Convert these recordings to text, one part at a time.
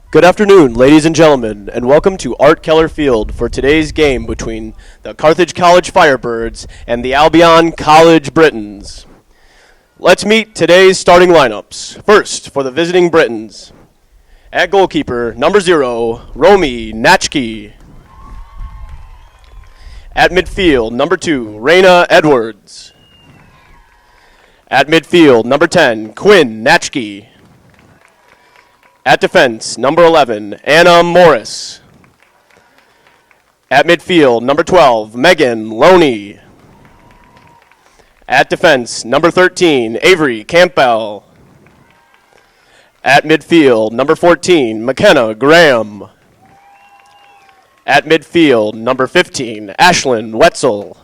Good afternoon, ladies and gentlemen, and welcome to Art Keller Field for today's game between the Carthage College Firebirds and the Albion College Britons. Let's meet today's starting lineups. First, for the visiting Britons. At goalkeeper, number 0, Romy Natchke. At midfield, number 2, Raina Edwards. At midfield, number 10, Quinn Natchke. At defense, number 11, Anna Morris. At midfield, number 12, Megan Loney. At defense, number 13, Avery Campbell. At midfield, number 14, McKenna Graham. At midfield, number 15, Ashlyn Wetzel.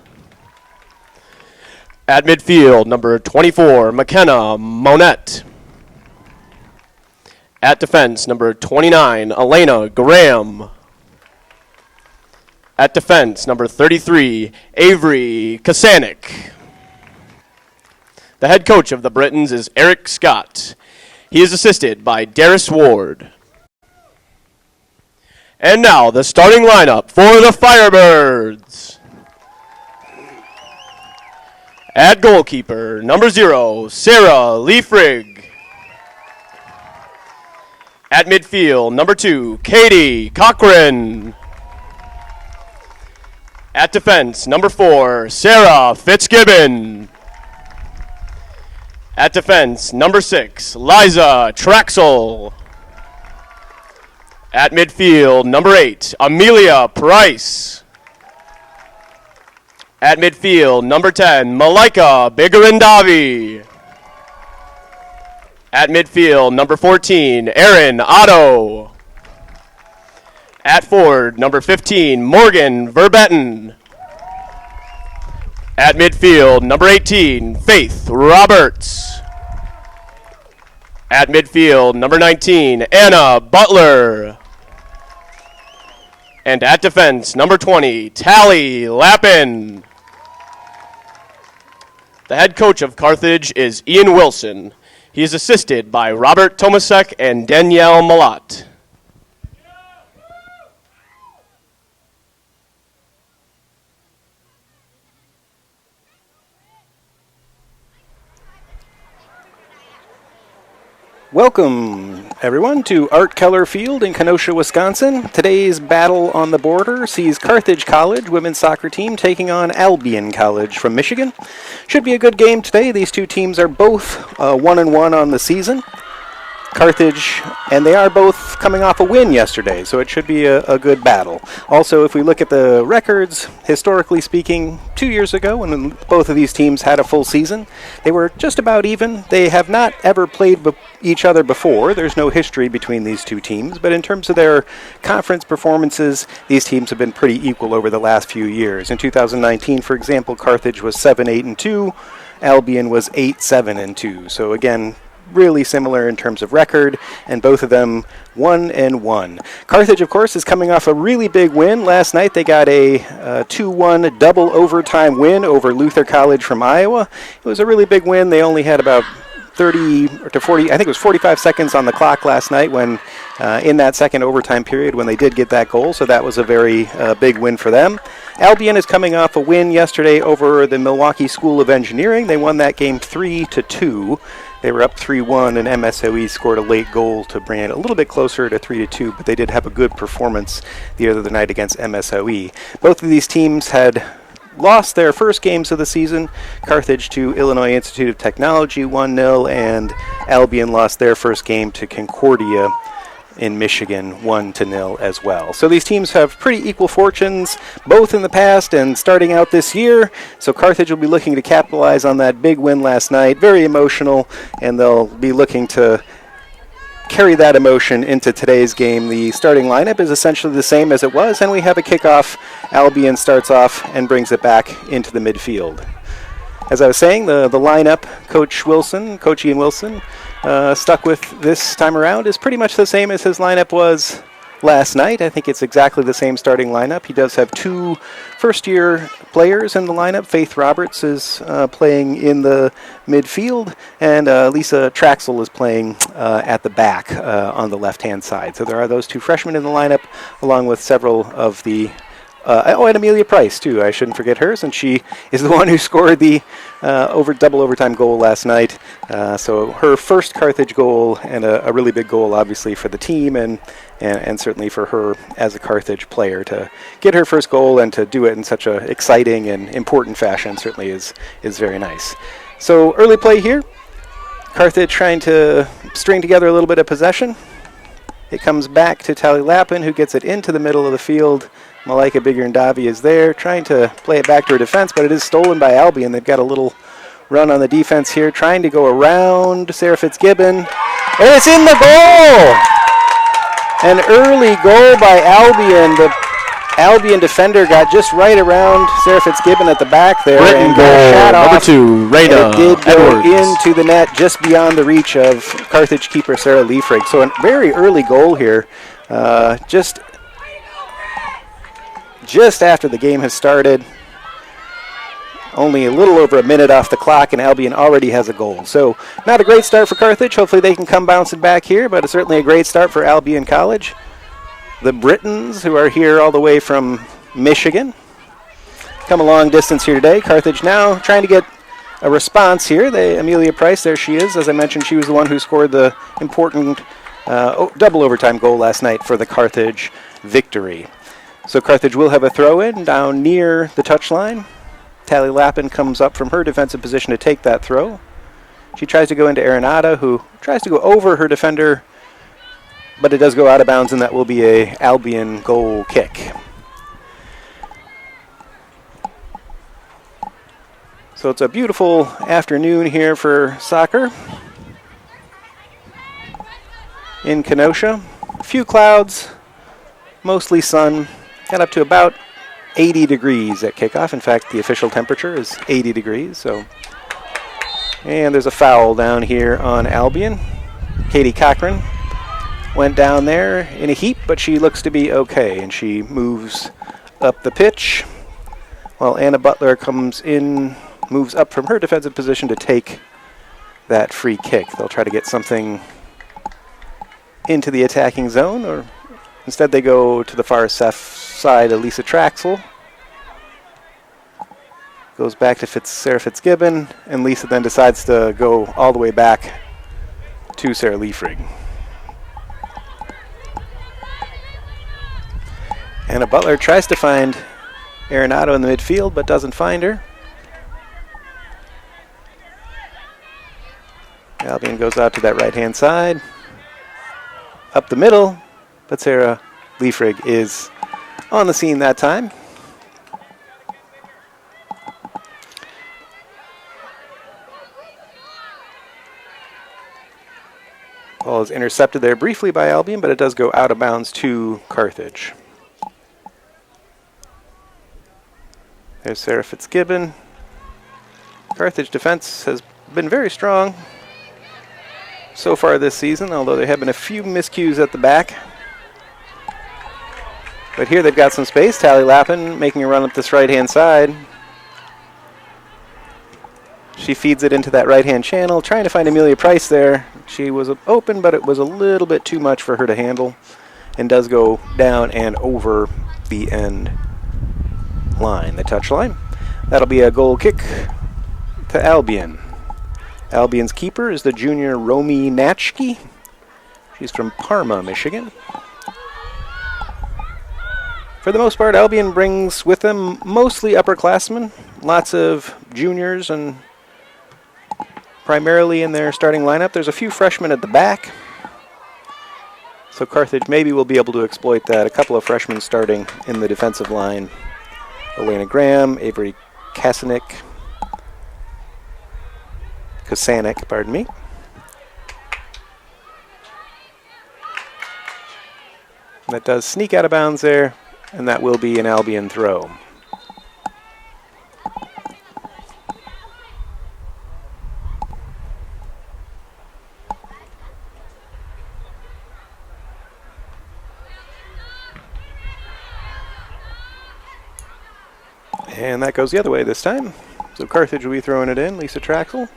At midfield, number 24, McKenna Monette. At defense, number 29, Elena Graham. At defense, number 33, Avery Kasanik. The head coach of the Britons is Eric Scott. He is assisted by Darius Ward. And now, the starting lineup for the Firebirds. At goalkeeper, number 0, Sarah Leifrig. At midfield, number 2, Katie Cochran. At defense, number 4, Sarah Fitzgibbon. At defense, number 6, Liza Traxel. At midfield, number 8, Amelia Price. At midfield, number 10, Malika Bigarindavi. At midfield, number 14, Erin Otto. At forward, number 15, Morgan Verbetten. At midfield, number 18, Faith Roberts. At midfield, number 19, Anna Butler. And at defense, number 20, Tally Lappin. The head coach of Carthage is Ian Wilson. He is assisted by Robert Tomasek and Danielle Malat. Welcome, everyone, to Art Keller Field in Kenosha, Wisconsin. Today's battle on the border sees Carthage College women's soccer team taking on Albion College from Michigan. Should be a good game today. These two teams are both 1-1 on the season. Carthage, and they are both coming off a win yesterday, so it should be a good battle. Also, if we look at the records, historically speaking, 2 years ago when both of these teams had a full season, they were just about even. They have not ever played each other before. There's no history between these two teams, but in terms of their conference performances, these teams have been pretty equal over the last few years. In 2019, for example, Carthage was 7-8-2, Albion was 8-7-2. So again, really similar in terms of record, and both of them 1-1. Carthage, of course, is coming off a really big win. Last night they got a 2-1 double overtime win over Luther College from Iowa. It was a really big win. They only had about 30 to 40, I think it was 45 seconds on the clock last night when in that second overtime period when they did get that goal, so that was a very big win for them. Albion is coming off a win yesterday over the Milwaukee School of Engineering. They won that game 3-2. They were up 3-1, and MSOE scored a late goal to bring it a little bit closer to 3-2, but they did have a good performance the other night against MSOE. Both of these teams had lost their first games of the season. Carthage to Illinois Institute of Technology 1-0, and Albion lost their first game to Concordia in Michigan 1-0 as well. So these teams have pretty equal fortunes, both in the past and starting out this year. So Carthage will be looking to capitalize on that big win last night. Very emotional, and they'll be looking to carry that emotion into today's game. The starting lineup is essentially the same as it was, and we have a kickoff. Albion starts off and brings it back into the midfield. As I was saying, the lineup, Coach Ian Wilson, stuck with this time around is pretty much the same as his lineup was last night. I think it's exactly the same starting lineup. He does have 2 first-year players in the lineup. Faith Roberts is playing in the midfield, and Lisa Traxel is playing at the back on the left-hand side. So there are those 2 freshmen in the lineup, along with several of the and Amelia Price, too. I shouldn't forget hers, and she is the one who scored the double overtime goal last night. So her first Carthage goal, and a really big goal, obviously, for the team, and certainly for her as a Carthage player to get her first goal and to do it in such an exciting and important fashion certainly is very nice. So early play here. Carthage trying to string together a little bit of possession. It comes back to Tally Lappin, who gets it into the middle of the field. Malaika Bigger-Ndavi is there, trying to play it back to her defense, but it is stolen by Albion. They've got a little run on the defense here, trying to go around Sarah Fitzgibbon. And it's in the goal! An early goal by Albion. The Albion defender got just right around Sarah Fitzgibbon at the back there. Britain and goal, shot number off, 2, Rayna and it did go Edwards. into the net just beyond the reach of Carthage keeper Sarah Liefrig. So a very early goal here. Just after the game has started. Only a little over a minute off the clock, and Albion already has a goal. So not a great start for Carthage. Hopefully they can come bouncing back here, but it's certainly a great start for Albion College. The Britons, who are here all the way from Michigan, come a long distance here today. Carthage now trying to get a response here. Amelia Price, there she is. As I mentioned, she was the one who scored the important double overtime goal last night for the Carthage victory. So Carthage will have a throw-in down near the touchline. Tally Lappin comes up from her defensive position to take that throw. She tries to go into Arenada, who tries to go over her defender, but it does go out of bounds, and that will be a Albion goal kick. So it's a beautiful afternoon here for soccer in Kenosha. A few clouds, mostly sun. Got up to about 80 degrees at kickoff. In fact, the official temperature is 80 degrees. And there's a foul down here on Albion. Katie Cochran went down there in a heap, but she looks to be okay, and she moves up the pitch while Anna Butler moves up from her defensive position to take that free kick. They'll try to get something into the attacking zone, or instead they go to the far side of Lisa Traxel. Goes back to Sarah Fitzgibbon, and Lisa then decides to go all the way back to Sarah Liefrig. Anna Butler tries to find Arenado in the midfield, but doesn't find her. Albion goes out to that right-hand side. Up the middle, but Sarah Liefrig is on the scene that time. Ball is intercepted there briefly by Albion, but it does go out of bounds to Carthage. There's Sarah Fitzgibbon. Carthage defense has been very strong so far this season, although there have been a few miscues at the back. But here they've got some space. Tally Lappin making a run up this right-hand side. She feeds it into that right-hand channel, trying to find Amelia Price there. She was open, but it was a little bit too much for her to handle, and does go down and over the end line, the touch line. That'll be a goal kick to Albion. Albion's keeper is the junior Romy Natchke. She's from Parma, Michigan. For the most part, Albion brings with them mostly upperclassmen, lots of juniors, and primarily in their starting lineup. There's a few freshmen at the back, so Carthage maybe will be able to exploit that. A couple of freshmen starting in the defensive line. Elena Graham, Avery Kasanik, pardon me. That does sneak out of bounds there, and that will be an Albion throw. And that goes the other way this time. So Carthage will be throwing it in, Lisa Traxel.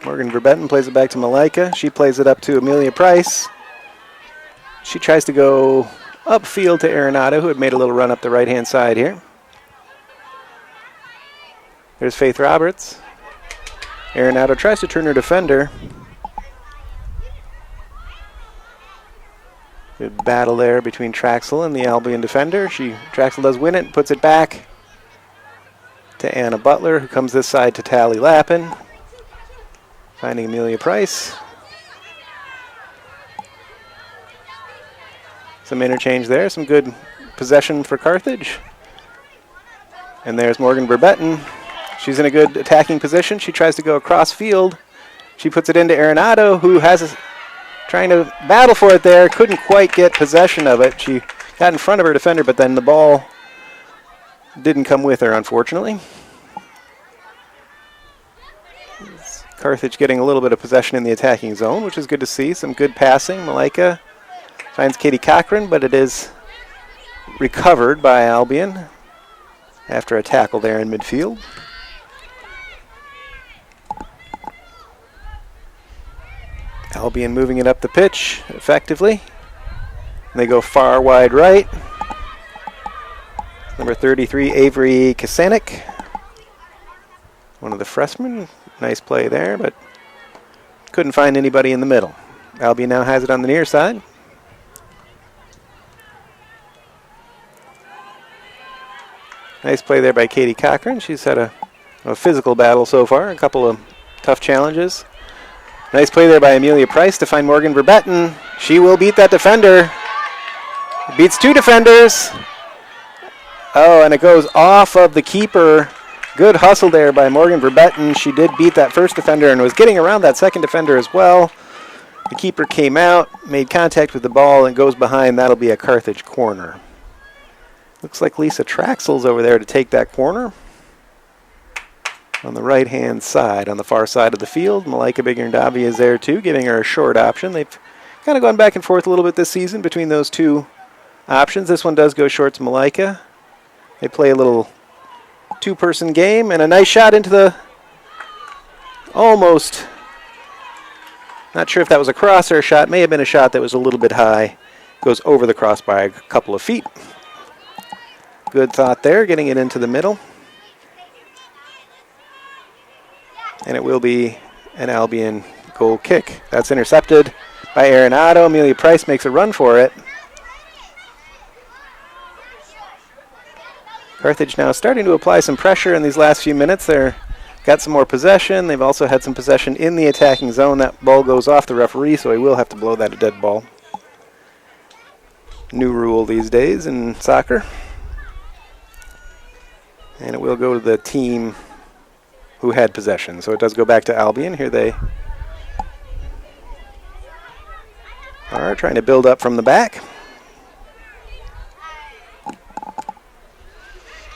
Morgan Verbetten plays it back to Malika. She plays it up to Amelia Price. She tries to go upfield to Arenado, who had made a little run up the right-hand side here. There's Faith Roberts. Arenado tries to turn her defender. Good battle there between Traxel and the Albion defender. Traxel does win it and puts it back to Anna Butler, who comes this side to Tally Lappin. Finding Amelia Price. Some interchange there, some good possession for Carthage. And there's Morgan Verbetten. She's in a good attacking position. She tries to go across field. She puts it into Arenado, who trying to battle for it there. Couldn't quite get possession of it. She got in front of her defender, but then the ball didn't come with her, unfortunately. Carthage getting a little bit of possession in the attacking zone, which is good to see. Some good passing. Malika finds Katie Cochran, but it is recovered by Albion after a tackle there in midfield. Albion moving it up the pitch effectively. And they go far wide right. Number 33, Avery Kasanik. One of the freshmen. Nice play there, but couldn't find anybody in the middle. Albion now has it on the near side. Nice play there by Katie Cochran. She's had a physical battle so far, a couple of tough challenges. Nice play there by Amelia Price to find Morgan Verbetten. She will beat that defender. Beats two defenders. Oh, and it goes off of the keeper. Good hustle there by Morgan Verbetten. She did beat that first defender and was getting around that second defender as well. The keeper came out, made contact with the ball, and goes behind. That'll be a Carthage corner. Looks like Lisa Traxel's over there to take that corner. On the right-hand side, on the far side of the field, Malika Biggerdavi is there too, giving her a short option. They've kind of gone back and forth a little bit this season between those two options. This one does go short to Malika. They play a little two-person game, and a nice shot into the almost, not sure if that was a cross or a shot, may have been a shot that was a little bit high. Goes over the cross by a couple of feet. Good thought there, getting it into the middle. And it will be an Albion goal kick. That's intercepted by Arenado. Amelia Price makes a run for it. Carthage now starting to apply some pressure in these last few minutes. They've got some more possession. They've also had some possession in the attacking zone. That ball goes off the referee, so he will have to blow that a dead ball. New rule these days in soccer. And it will go to the team who had possession. So it does go back to Albion. Here they are trying to build up from the back.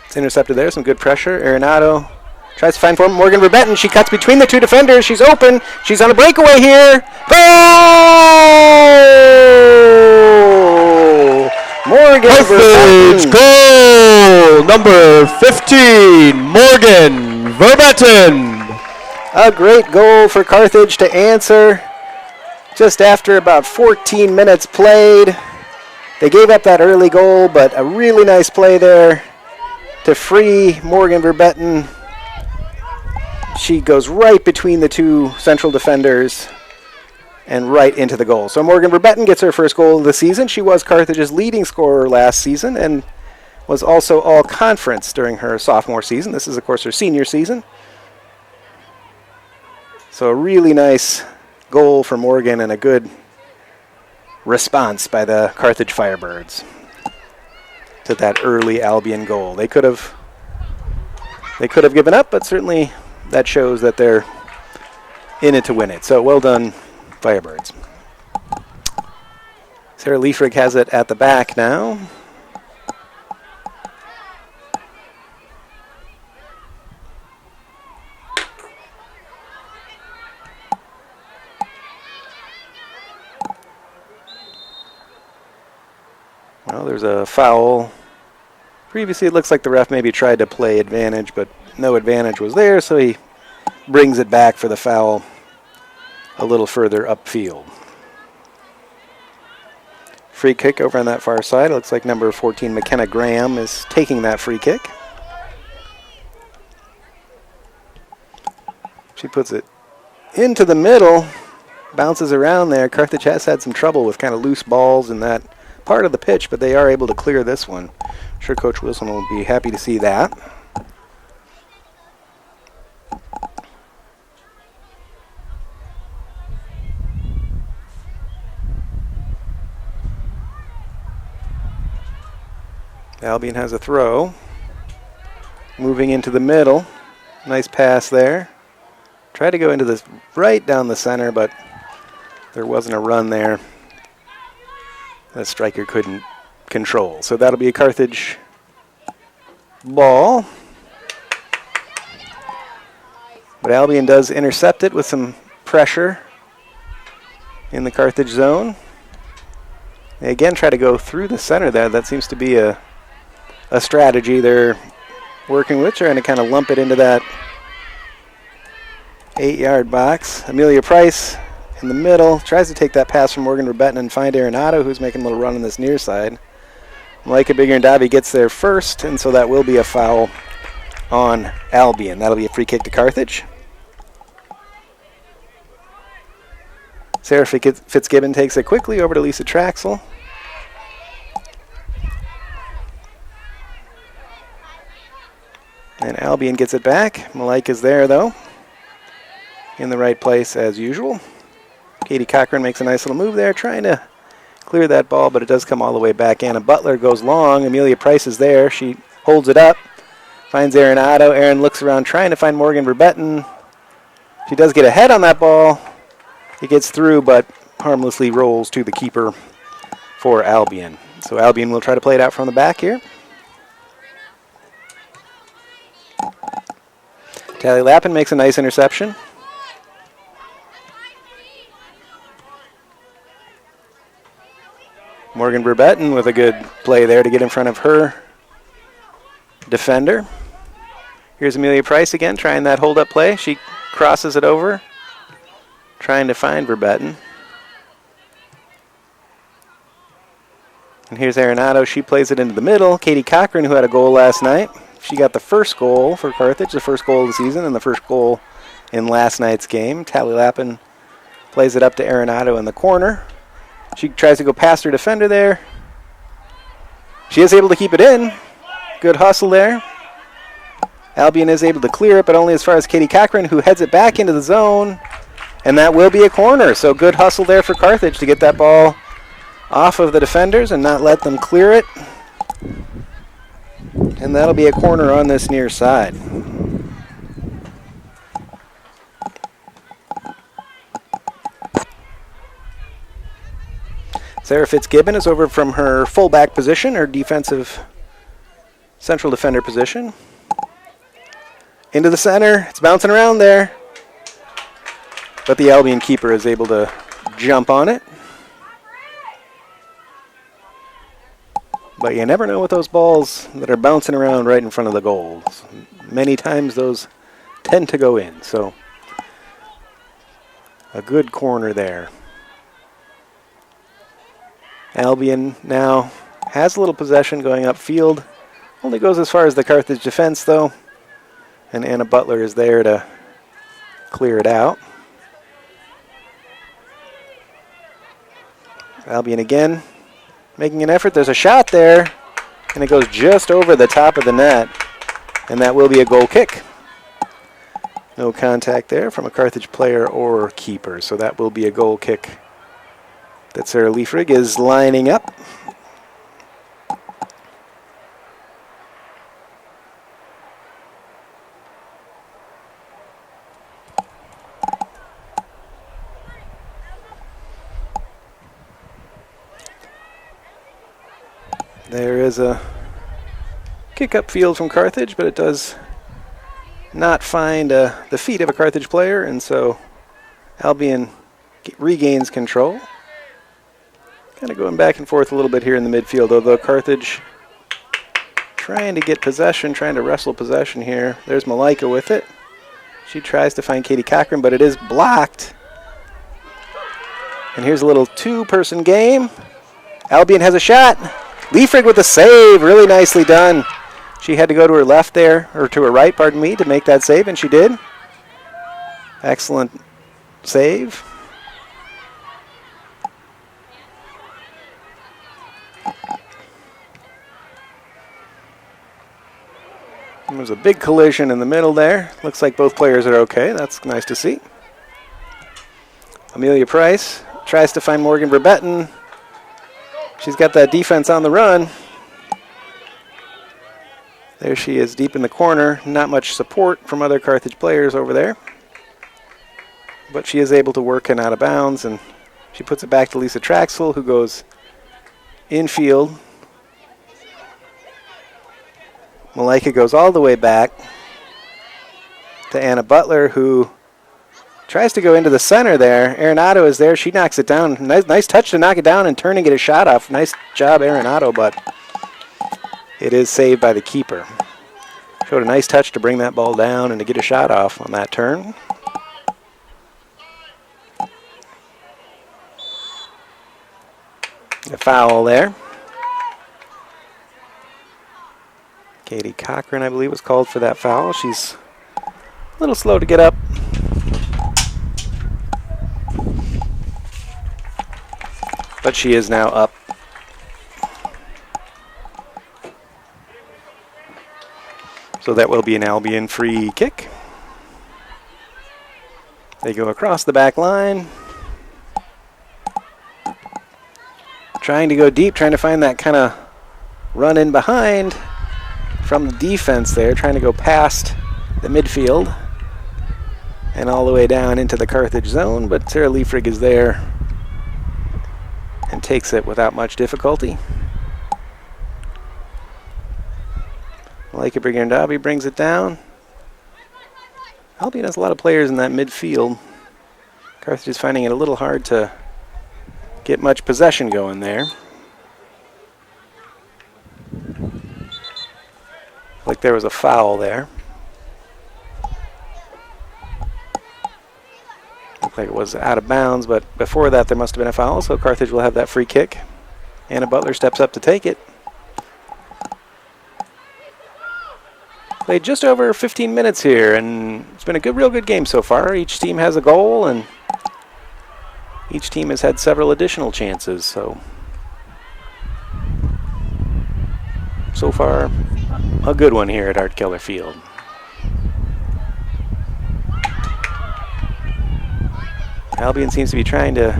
It's intercepted there, some good pressure. Arenado tries to find Morgan Verbetten. She cuts between the two defenders. She's open. She's on a breakaway here. Goal! Morgan Verbetten. Goal! Number 15, Morgan Verbetten. A great goal for Carthage to answer just after about 14 minutes played. They gave up that early goal, but a really nice play there to free Morgan Verbetten. She goes right between the two central defenders and right into the goal. So Morgan Verbetten gets her first goal of the season. She was Carthage's leading scorer last season and was also all-conference during her sophomore season. This is, of course, her senior season. So a really nice goal for Morgan and a good response by the Carthage Firebirds to that early Albion goal. They could have given up, but certainly that shows that they're in it to win it. So well done, Firebirds. Sarah Liefrig has it at the back now. Well, there's a foul. Previously, it looks like the ref maybe tried to play advantage, but no advantage was there, so he brings it back for the foul a little further upfield. Free kick over on that far side. It looks like number 14, McKenna Graham, is taking that free kick. She puts it into the middle, bounces around there. Carthage has had some trouble with kind of loose balls in that part of the pitch, but they are able to clear this one. I'm sure Coach Wilson will be happy to see that. Albion has a throw. Moving into the middle. Nice pass there. Tried to go into this right down the center, but there wasn't a run there. The striker couldn't control. So that'll be a Carthage ball. But Albion does intercept it with some pressure in the Carthage zone. They again try to go through the center there. That seems to be a strategy they're working with, trying to kind of lump it into that 8-yard box. Amelia Price in the middle tries to take that pass from Morgan Rebetton and find Arenado, who's making a little run on this near side. Malika Bigger-Ndavi gets there first, and so that will be a foul on Albion. That'll be a free kick to Carthage. Sarah Fitzgibbon takes it quickly over to Lisa Traxel. And Albion gets it back. Malika's there, though, in the right place as usual. Katie Cochran makes a nice little move there, trying to clear that ball, but it does come all the way back in. And Butler goes long. Amelia Price is there. She holds it up, finds Arenado. Aaron looks around trying to find Morgan Verbetten. She does get ahead on that ball. It gets through, but harmlessly rolls to the keeper for Albion. So Albion will try to play it out from the back here. Tally Lappin makes a nice interception. Morgan Verbetten with a good play there to get in front of her defender. Here's Amelia Price again, trying that hold-up play. She crosses it over, trying to find Verbetten. And here's Arenado. She plays it into the middle. Katie Cochran, who had a goal last night. She got the first goal for Carthage, the first goal of the season, and the first goal in last night's game. Tally Lappin plays it up to Arenado in the corner. She tries to go past her defender there. She is able to keep it in. Good hustle there. Albion is able to clear it, but only as far as Katie Cochran, who heads it back into the zone. And that will be a corner. So good hustle there for Carthage to get that ball off of the defenders and not let them clear it. And that'll be a corner on this near side. Sarah Fitzgibbon is over from her fullback position, her defensive central defender position. Into the center. It's bouncing around there. But the Albion keeper is able to jump on it. But you never know with those balls that are bouncing around right in front of the goals. Many times those tend to go in. So a good corner there. Albion now has a little possession going upfield. Only goes as far as the Carthage defense, though. And Anna Butler is there to clear it out. Albion again making an effort. There's a shot there, and it goes just over the top of the net. And that will be a goal kick. No contact there from a Carthage player or keeper. So that will be a goal kick that Sarah Leifrig is lining up. There is a kick upfield from Carthage, but it does not find the feet of a Carthage player, and so Albion regains control. Kind of going back and forth a little bit here in the midfield, although Carthage trying to get possession, trying to wrestle possession here. There's Malika with it. She tries to find Katie Cochran, but it is blocked. And here's a little two-person game. Albion has a shot. Liefrig with a save, really nicely done. She had to go to her left there, or to her right, pardon me, to make that save, and she did. Excellent save. There's a big collision in the middle there. Looks like both players are okay. That's nice to see. Amelia Price tries to find Morgan Verbetten. She's got that defense on the run. There she is deep in the corner. Not much support from other Carthage players over there. But she is able to work and out of bounds, and she puts it back to Lisa Traxel, who goes infield. Malika goes all the way back to Anna Butler, who tries to go into the center there. Arenado is there. She knocks it down. Nice touch to knock it down and turn and get a shot off. Nice job, Arenado, but it is saved by the keeper. Showed a nice touch to bring that ball down and to get a shot off on that turn. A foul there. Katie Cochran, I believe, was called for that foul. She's a little slow to get up. But she is now up. So that will be an Albion free kick. They go across the back line. Trying to go deep, trying to find that kind of run in behind from the defense there, trying to go past the midfield and all the way down into the Carthage zone, but Sarah Liefrig is there and takes it without much difficulty. Malika Brigandabi brings it down. Albion has a lot of players in that midfield. Carthage is finding it a little hard to get much possession going there. Like there was a foul there. Looked like it was out of bounds, but before that there must have been a foul, so Carthage will have that free kick. Anna Butler steps up to take it. Played just over 15 minutes here, and it's been a real good game so far. Each team has a goal, and each team has had several additional chances, so far a good one here at Art Keller Field. Albion seems to be trying to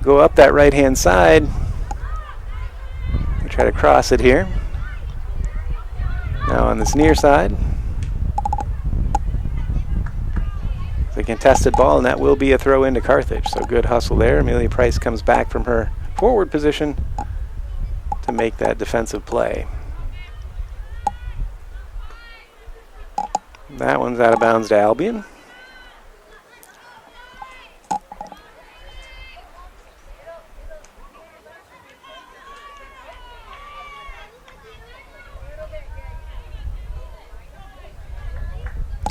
go up that right-hand side. They try to cross it here. Now on this near side. It's a contested ball, and that will be a throw into Carthage. So good hustle there. Amelia Price comes back from her forward position to make that defensive play. That one's out of bounds to Albion.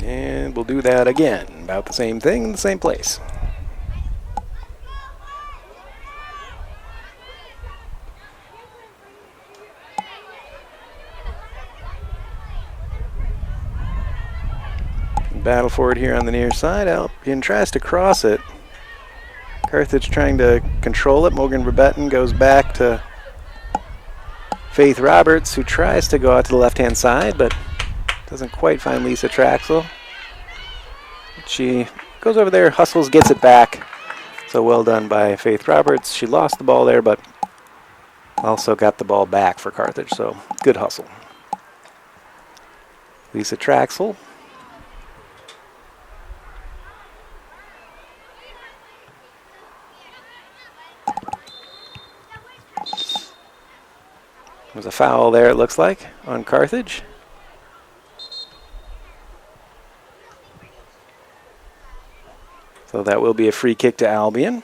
And we'll do that again. About the same thing in the same place. Battle for it here on the near side. Albion tries to cross it. Carthage trying to control it. Morgan Verbetten goes back to Faith Roberts, who tries to go out to the left-hand side, but doesn't quite find Lisa Traxel. She goes over there, hustles, gets it back. So well done by Faith Roberts. She lost the ball there, but also got the ball back for Carthage. So good hustle. Lisa Traxel. There's a foul there, it looks like, on Carthage. So that will be a free kick to Albion.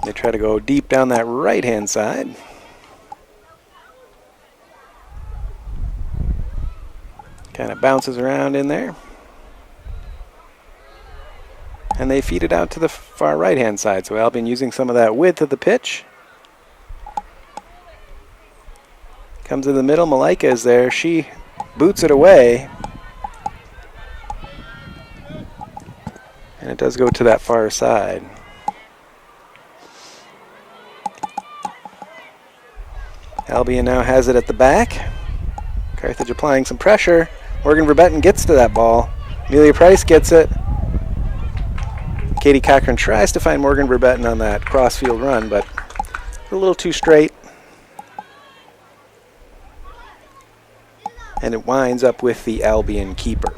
They try to go deep down that right-hand side. Kind of bounces around in there. And they feed it out to the far right-hand side. So Albion using some of that width of the pitch. Comes in the middle. Malaika is there. She boots it away. And it does go to that far side. Albion now has it at the back. Carthage applying some pressure. Morgan Verbetten gets to that ball. Amelia Price gets it. Katie Cochran tries to find Morgan Verbetten on that crossfield run, but a little too straight. And it winds up with the Albion keeper.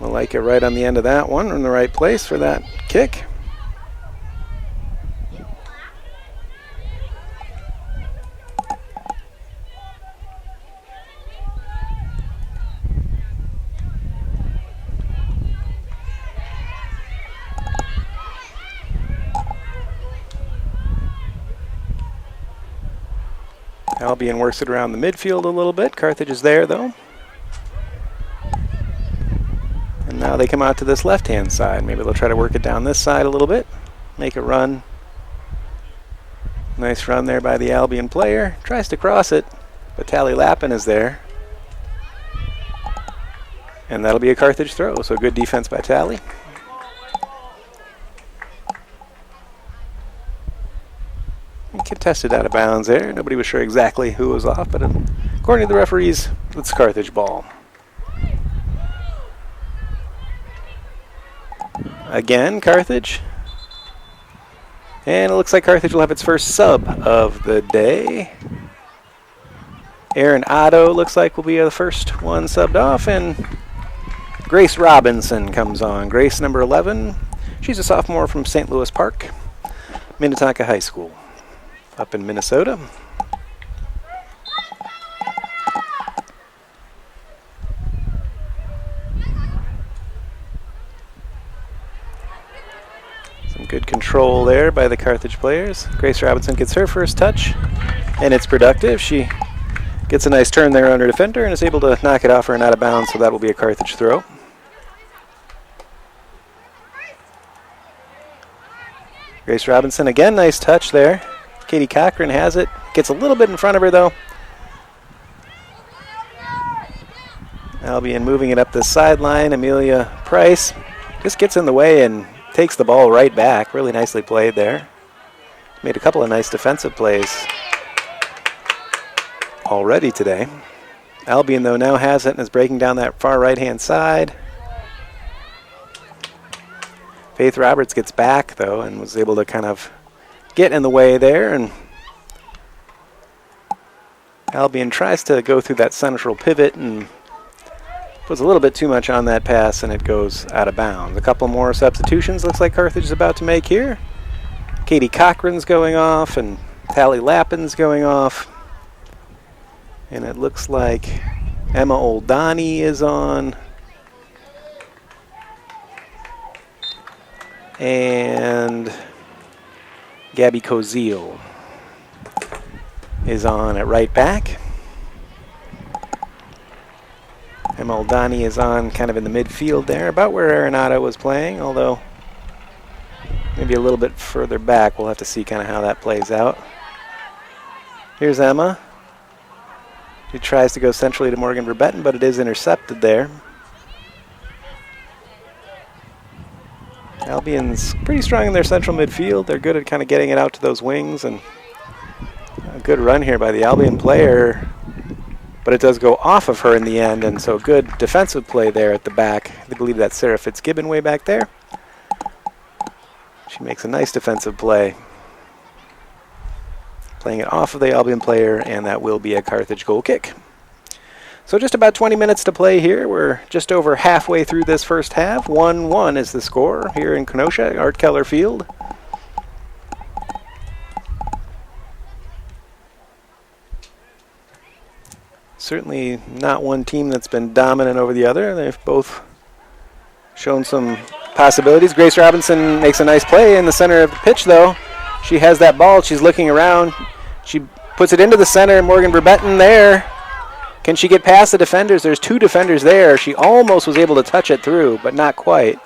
Malaika right on the end of that one, in the right place for that kick. Albion works it around the midfield a little bit. Carthage is there, though. And now they come out to this left-hand side. Maybe they'll try to work it down this side a little bit. Make a run. Nice run there by the Albion player. Tries to cross it, but Tally Lappin is there. And that'll be a Carthage throw, so good defense by Tally. Contested out of bounds there. Nobody was sure exactly who was off, but according to the referees, it's Carthage ball. Again, Carthage. And it looks like Carthage will have its first sub of the day. Erin Otto looks like will be the first one subbed off, and Grace Robinson comes on. Grace, number 11. She's a sophomore from St. Louis Park, Minnetonka High School, up in Minnesota. Some good control there by the Carthage players. Grace Robinson gets her first touch, and it's productive. She gets a nice turn there under defender and is able to knock it off her and out of bounds, so that will be a Carthage throw. Grace Robinson, again, nice touch there. Katie Cochran has it. Gets a little bit in front of her, though. Albion moving it up the sideline. Amelia Price just gets in the way and takes the ball right back. Really nicely played there. Made a couple of nice defensive plays already today. Albion, though, now has it and is breaking down that far right-hand side. Faith Roberts gets back, though, and was able to kind of get in the way there, and Albion tries to go through that central pivot and puts a little bit too much on that pass, and it goes out of bounds. A couple more substitutions looks like Carthage is about to make here. Katie Cochran's going off, and Tally Lappin's going off. And it looks like Emma Oldani is on. And Gabby Cozile is on at right back. Emma Oldani is on kind of in the midfield there, about where Arenado was playing, although maybe a little bit further back. We'll have to see kind of how that plays out. Here's Emma. She tries to go centrally to Morgan Verbetten, but it is intercepted there. Albion's pretty strong in their central midfield. They're good at kind of getting it out to those wings, and a good run here by the Albion player, but it does go off of her in the end, and so good defensive play there at the back. I believe that's Sarah Fitzgibbon way back there. She makes a nice defensive play, playing it off of the Albion player, and that will be a Carthage goal kick. So just about 20 minutes to play here. We're just over halfway through this first half. 1-1 is the score here in Kenosha, Art Keller Field. Certainly not one team that's been dominant over the other. They've both shown some possibilities. Grace Robinson makes a nice play in the center of the pitch, though. She has that ball. She's looking around. She puts it into the center. Morgan Burbetten there. Can she get past the defenders? There's 2 defenders there. She almost was able to touch it through, but not quite.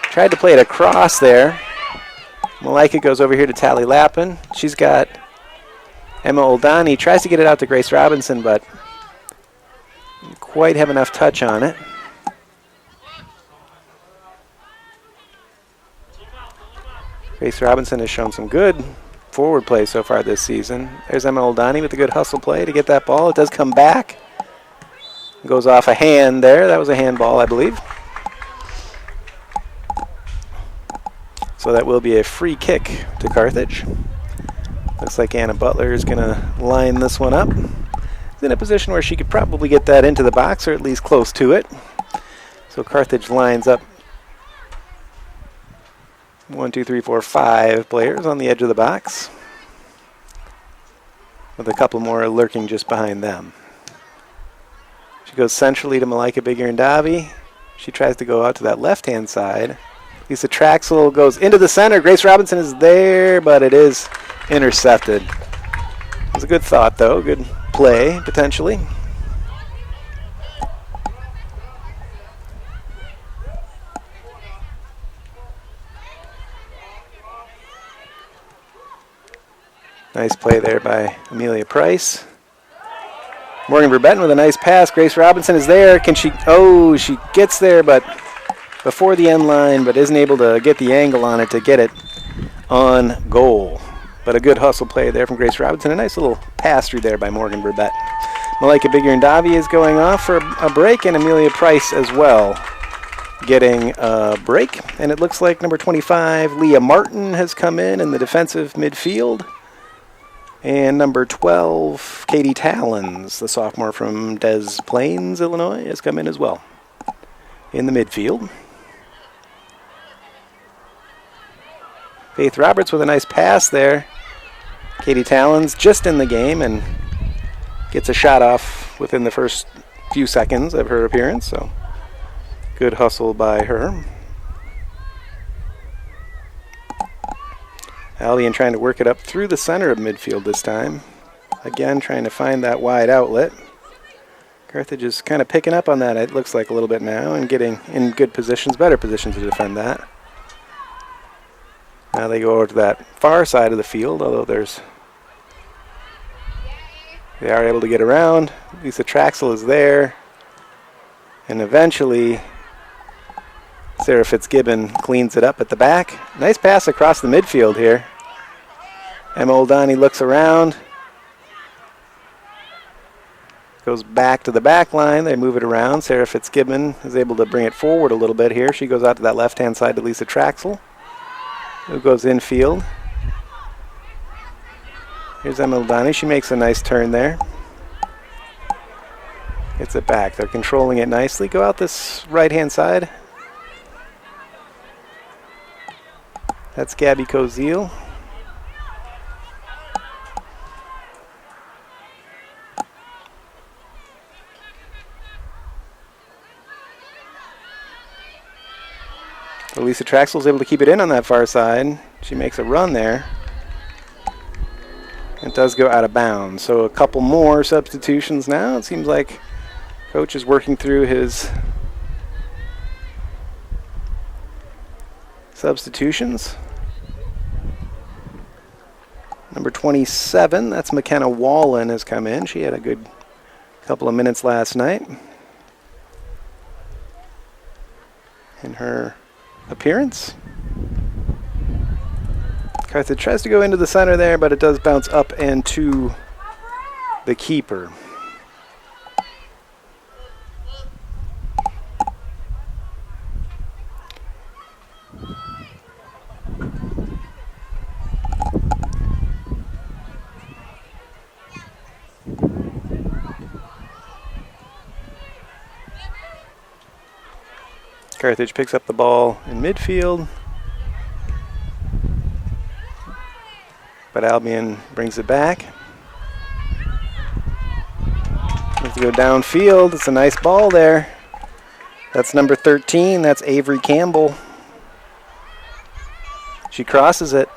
Tried to play it across there. Malika goes over here to Tally Lappin. She's got Emma Oldani. Tries to get it out to Grace Robinson, but didn't quite have enough touch on it. Grace Robinson has shown some good forward play so far this season. There's Emma Oldani with a good hustle play to get that ball. It does come back. Goes off a hand there. That was a handball, I believe. So that will be a free kick to Carthage. Looks like Anna Butler is going to line this one up. She's in a position where she could probably get that into the box, or at least close to it. So Carthage lines up 1, 2, 3, 4, 5 players on the edge of the box, with a couple more lurking just behind them. She goes centrally to Malika Bigirandavi. She tries to go out to that left-hand side. Lisa Traxel goes into the center. Grace Robinson is there, but it is intercepted. It was a good thought, though. Good play, potentially. Nice play there by Amelia Price. Morgan Burbetten with a nice pass. Grace Robinson is there. Can she? Oh, she gets there, but before the end line, but isn't able to get the angle on it to get it on goal. But a good hustle play there from Grace Robinson. A nice little pass through there by Morgan Burbetten. Malika Bigirandavi is going off for a break, and Amelia Price as well getting a break. And it looks like number 25, Leah Martin, has come in the defensive midfield. And number 12, Katie Talons, the sophomore from Des Plaines, Illinois, has come in as well in the midfield. Faith Roberts with a nice pass there. Katie Talons just in the game and gets a shot off within the first few seconds of her appearance, so good hustle by her. Albion trying to work it up through the center of midfield this time. Again, trying to find that wide outlet. Carthage is kind of picking up on that, it looks like, a little bit now, and getting in good positions, better positions to defend that. Now they go over to that far side of the field, although they are able to get around. Lisa Traxel is there. And eventually, Sarah Fitzgibbon cleans it up at the back. Nice pass across the midfield here. Emma Oldani looks around. Goes back to the back line. They move it around. Sarah Fitzgibbon is able to bring it forward a little bit here. She goes out to that left-hand side to Lisa Traxel, who goes infield. Here's Emma Oldani. She makes a nice turn there. Gets it back. They're controlling it nicely. Go out this right-hand side. That's Gabby Koziel. So Lisa Traxel is able to keep it in on that far side. She makes a run there. It does go out of bounds. So a couple more substitutions now. It seems like coach is working through his substitutions. Number 27, that's McKenna Wallen, has come in. She had a good couple of minutes last night in her appearance. Carthage tries to go into the center there, but it does bounce up and to the keeper. Carthage picks up the ball in midfield, but Albion brings it back. Has to go downfield. It's a nice ball there. That's number 13. That's Avery Campbell. She crosses it.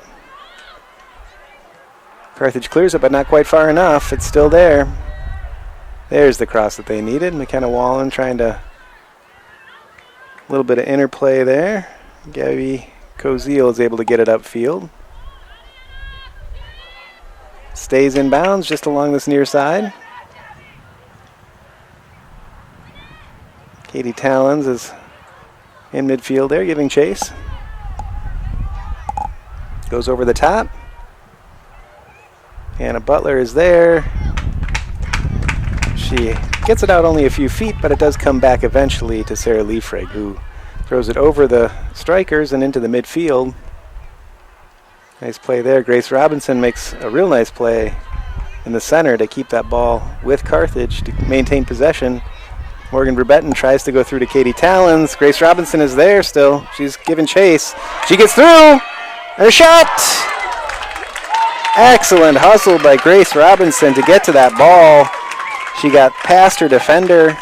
Carthage clears it, but not quite far enough. It's still there. There's the cross that they needed. McKenna Wallen trying to... A little bit of interplay there. Gabby Koziel is able to get it upfield. Stays in bounds just along this near side. Katie Talons is in midfield there, giving chase. Goes over the top. Hannah Butler is there. She gets it out only a few feet, but it does come back eventually to Sarah Liefrig, who throws it over the strikers and into the midfield. Nice play there. Grace Robinson makes a real nice play in the center to keep that ball with Carthage to maintain possession. Morgan Verbetten tries to go through to Katie Talons. Grace Robinson is there still. She's giving chase. She gets through. And a shot. Excellent hustle by Grace Robinson to get to that ball. She got past her defender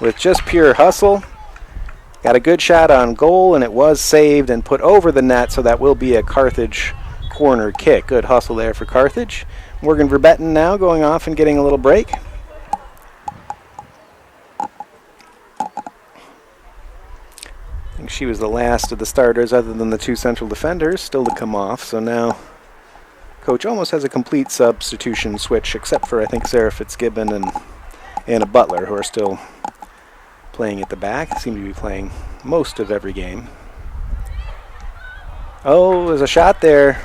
with just pure hustle. Got a good shot on goal, and it was saved and put over the net, so that will be a Carthage corner kick. Good hustle there for Carthage. Morgan Verbetten now going off and getting a little break. I think she was the last of the starters other than the two central defenders still to come off, so now coach almost has a complete substitution switch, except for I think Sarah Fitzgibbon and Anna Butler, who are still playing at the back. Seem to be playing most of every game. Oh, there's a shot there.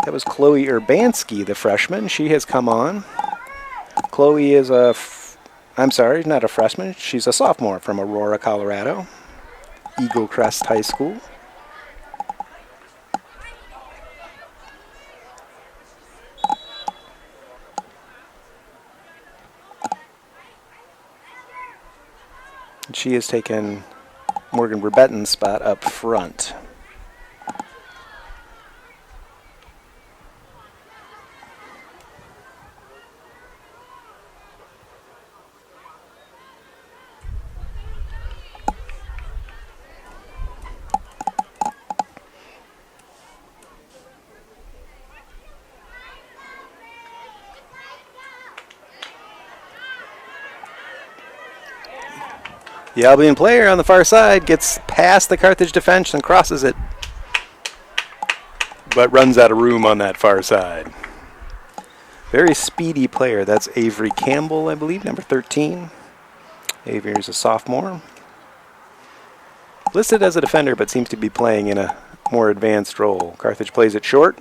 That was Chloe Urbanski, the freshman. She has come on. Chloe is I'm sorry, not a freshman. She's a sophomore from Aurora, Colorado. Eagle Crest High School. She has taken Morgan Verbetten's spot up front. The Albion player on the far side gets past the Carthage defense and crosses it, but runs out of room on that far side. Very speedy player. That's Avery Campbell, I believe, number 13. Avery is a sophomore. Listed as a defender, but seems to be playing in a more advanced role. Carthage plays it short.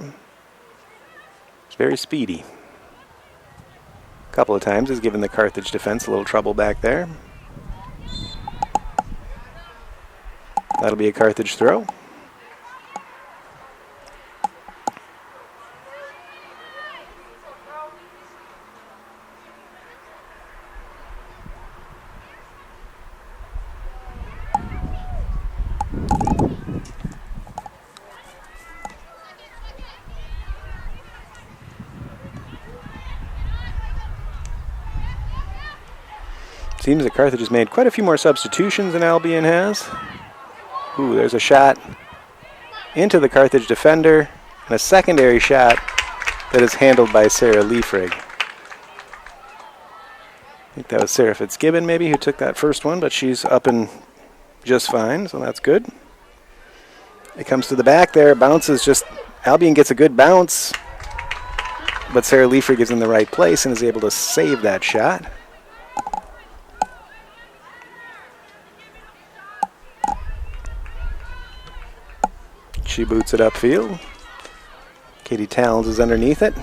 It's very speedy. A couple of times has given the Carthage defense a little trouble back there. That'll be a Carthage throw. Seems that Carthage has made quite a few more substitutions than Albion has. Ooh, there's a shot into the Carthage defender and a secondary shot that is handled by Sarah Liefrig. I think that was Sarah Fitzgibbon maybe who took that first one, but she's up and just fine, so that's good. It comes to the back there, bounces just, Albion gets a good bounce, but Sarah Liefrig is in the right place and is able to save that shot. She boots it upfield. Katie Talons is underneath it.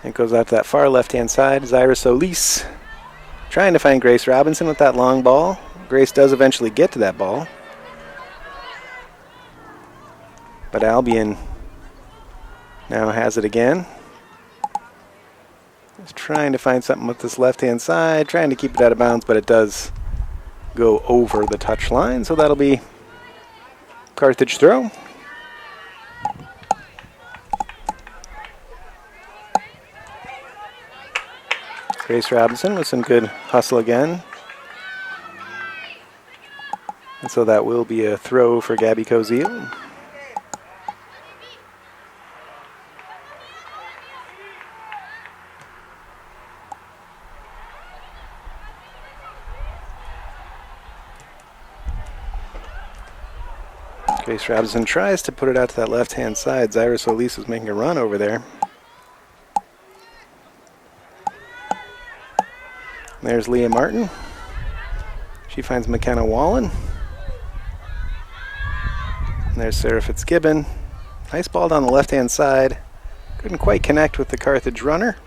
It goes out to that far left-hand side. Zyra Solis trying to find Grace Robinson with that long ball. Grace does eventually get to that ball. But Albion now has it again. Just trying to find something with this left-hand side, trying to keep it out of bounds, but it does go over the touch line, so that'll be Carthage throw. Grace Robinson with some good hustle again. So that will be a throw for Gabby Koziel. Grace Robinson tries to put it out to that left-hand side. Zyra Solis is making a run over there. There's Leah Martin. She finds McKenna Wallen. And there's Sarah Fitzgibbon. Nice ball down the left-hand side. Couldn't quite connect with the Carthage runner.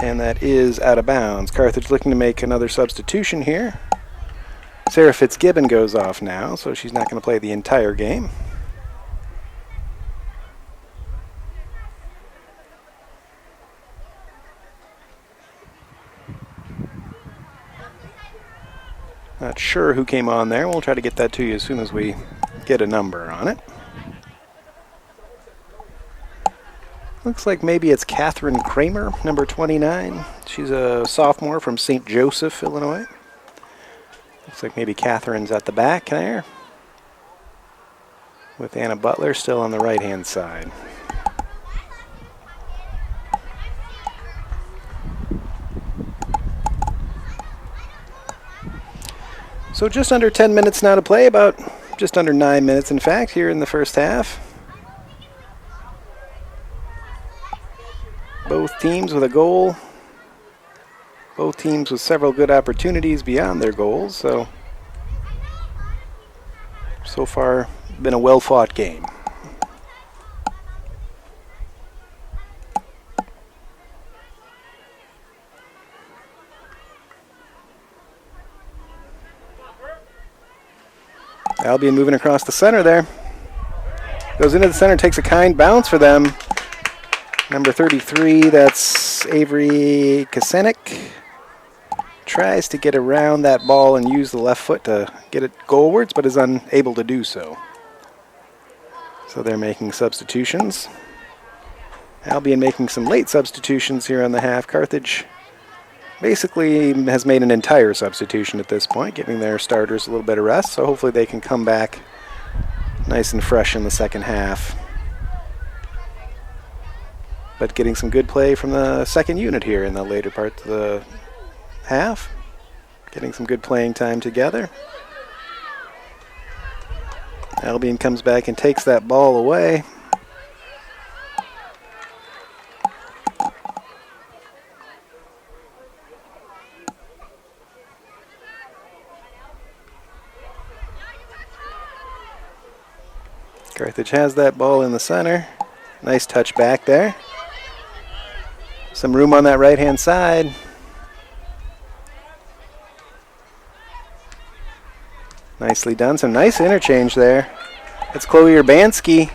And that is out of bounds. Carthage looking to make another substitution here. Sarah Fitzgibbon goes off now, so she's not going to play the entire game. Not sure who came on there. We'll try to get that to you as soon as we get a number on it. Looks like maybe it's Catherine Kramer, number 29. She's a sophomore from St. Joseph, Illinois. Looks like maybe Catherine's at the back there, with Anna Butler still on the right-hand side. So just under 10 minutes now to play, about just under 9 minutes, in fact, here in the first half. Both teams with a goal. Both teams with several good opportunities beyond their goals. So far, been a well-fought game. Albion moving across the center there. Goes into the center, takes a kind bounce for them. Number 33, that's Avery Kasenik. Tries to get around that ball and use the left foot to get it goalwards, but is unable to do so. So they're making substitutions. Albion making some late substitutions here on the half. Carthage basically has made an entire substitution at this point, giving their starters a little bit of rest, so hopefully they can come back nice and fresh in the second half. But getting some good play from the second unit here in the later part of the half. Getting some good playing time together. Albion comes back and takes that ball away. Carthage has that ball in the center. Nice touch back there. Some room on that right-hand side. Nicely done. Some nice interchange there. That's Chloe Urbanski.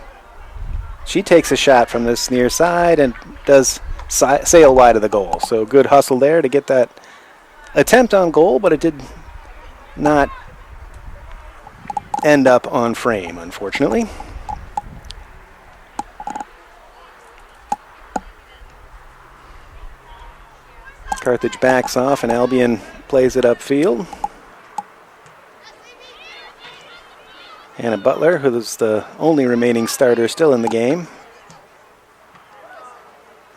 She takes a shot from this near side and does sail wide of the goal. So good hustle there to get that attempt on goal, but it did not end up on frame, unfortunately. Carthage backs off and Albion plays it upfield. Anna Butler, who is the only remaining starter still in the game,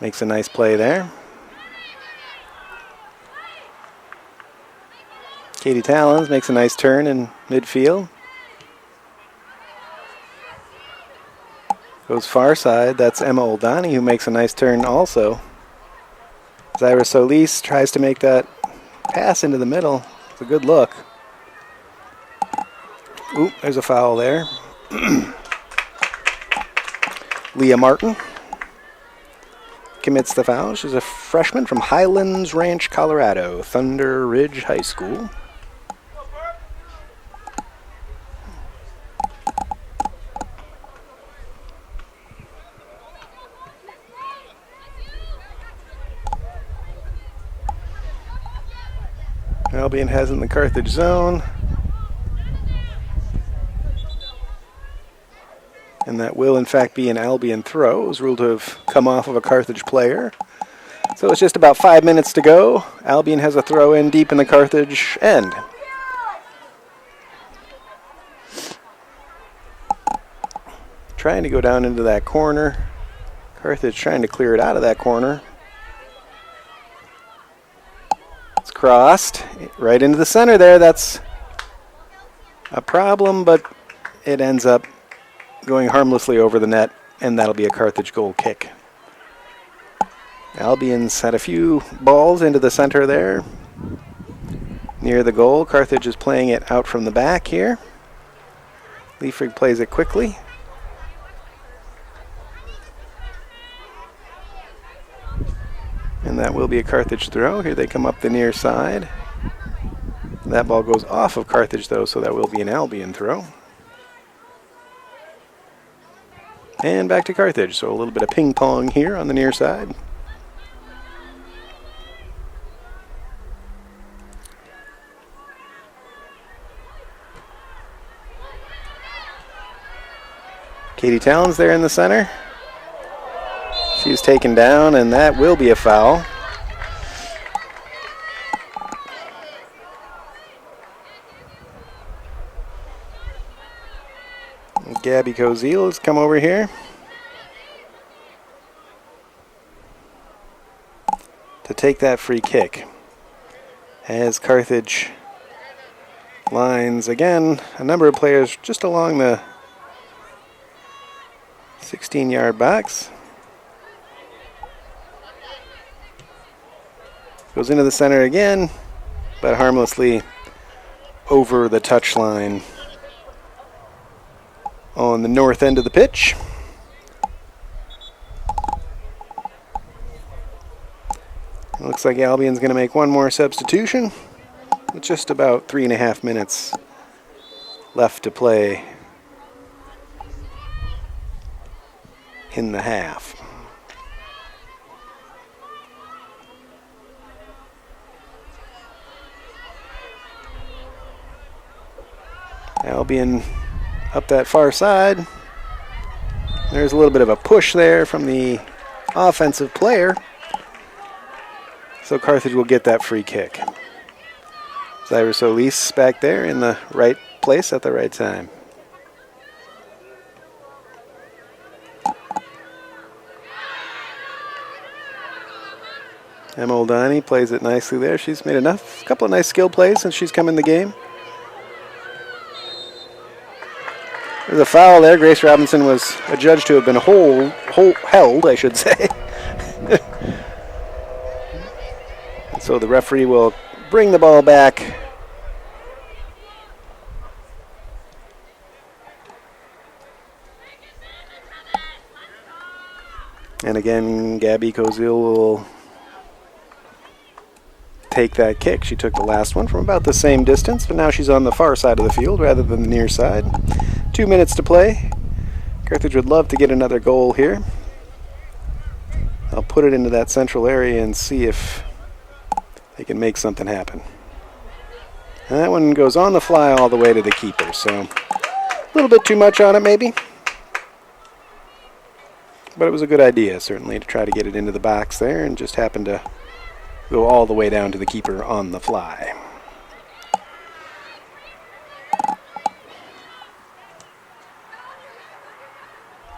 makes a nice play there. Katie Talons makes a nice turn in midfield. Goes far side, that's Emma Oldani who makes a nice turn also. Zyra Solis tries to make that pass into the middle. It's a good look. Oop, there's a foul there. Leah Martin commits the foul. She's a freshman from Highlands Ranch, Colorado, Thunder Ridge High School. Albion has it in the Carthage zone. And that will, in fact, be an Albion throw. It was ruled to have come off of a Carthage player. So it's just about 5 minutes to go. Albion has a throw in deep in the Carthage end. Trying to go down into that corner. Carthage trying to clear it out of that corner. It's crossed right into the center there. That's a problem, but it ends up going harmlessly over the net, and that'll be a Carthage goal kick. Albion's had a few balls into the center there near the goal. Carthage is playing it out from the back here. Liefrig plays it quickly. And that will be a Carthage throw. Here they come up the near side. That ball goes off of Carthage, though, so that will be an Albion throw. And back to Carthage, so a little bit of ping pong here on the near side. Katie Talon's there in the center. She's taken down, and that will be a foul. Gabby Koziel has come over here to take that free kick. As Carthage lines again, a number of players just along the 16-yard box. Goes into the center again, but harmlessly over the touchline on the north end of the pitch. It looks like Albion's going to make one more substitution with just about 3.5 minutes left to play in the half. Albion up that far side. There's a little bit of a push there from the offensive player. So Carthage will get that free kick. Zyra Solis back there in the right place at the right time. Emma Oldani plays it nicely there. She's made a couple of nice skill plays since she's come in the game. There's a foul there. Grace Robinson was adjudged to have been held, I should say. So the referee will bring the ball back. And again, Gabby Koziel will take that kick. She took the last one from about the same distance, but now she's on the far side of the field rather than the near side. 2 minutes to play. Carthage would love to get another goal here. I'll put it into that central area and see if they can make something happen. And that one goes on the fly all the way to the keeper, so a little bit too much on it maybe. But it was a good idea, certainly, to try to get it into the box there, and just happened to go all the way down to the keeper on the fly.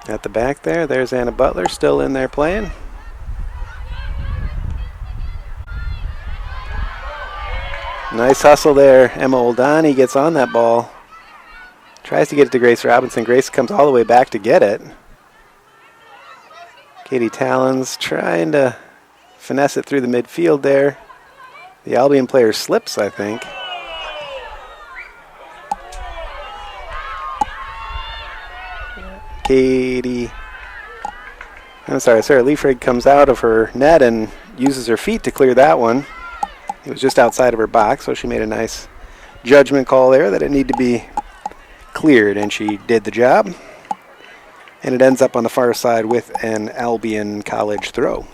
At the back there's Anna Butler still in there playing. Nice hustle there. Emma Oldani gets on that ball. Tries to get it to Grace Robinson. Grace comes all the way back to get it. Katie Talon's trying to finesse it through the midfield there. The Albion player slips, I think. Sarah Liefrig comes out of her net and uses her feet to clear that one. It was just outside of her box, so she made a nice judgment call there that it needed to be cleared, and she did the job. And it ends up on the far side with an Albion College throw.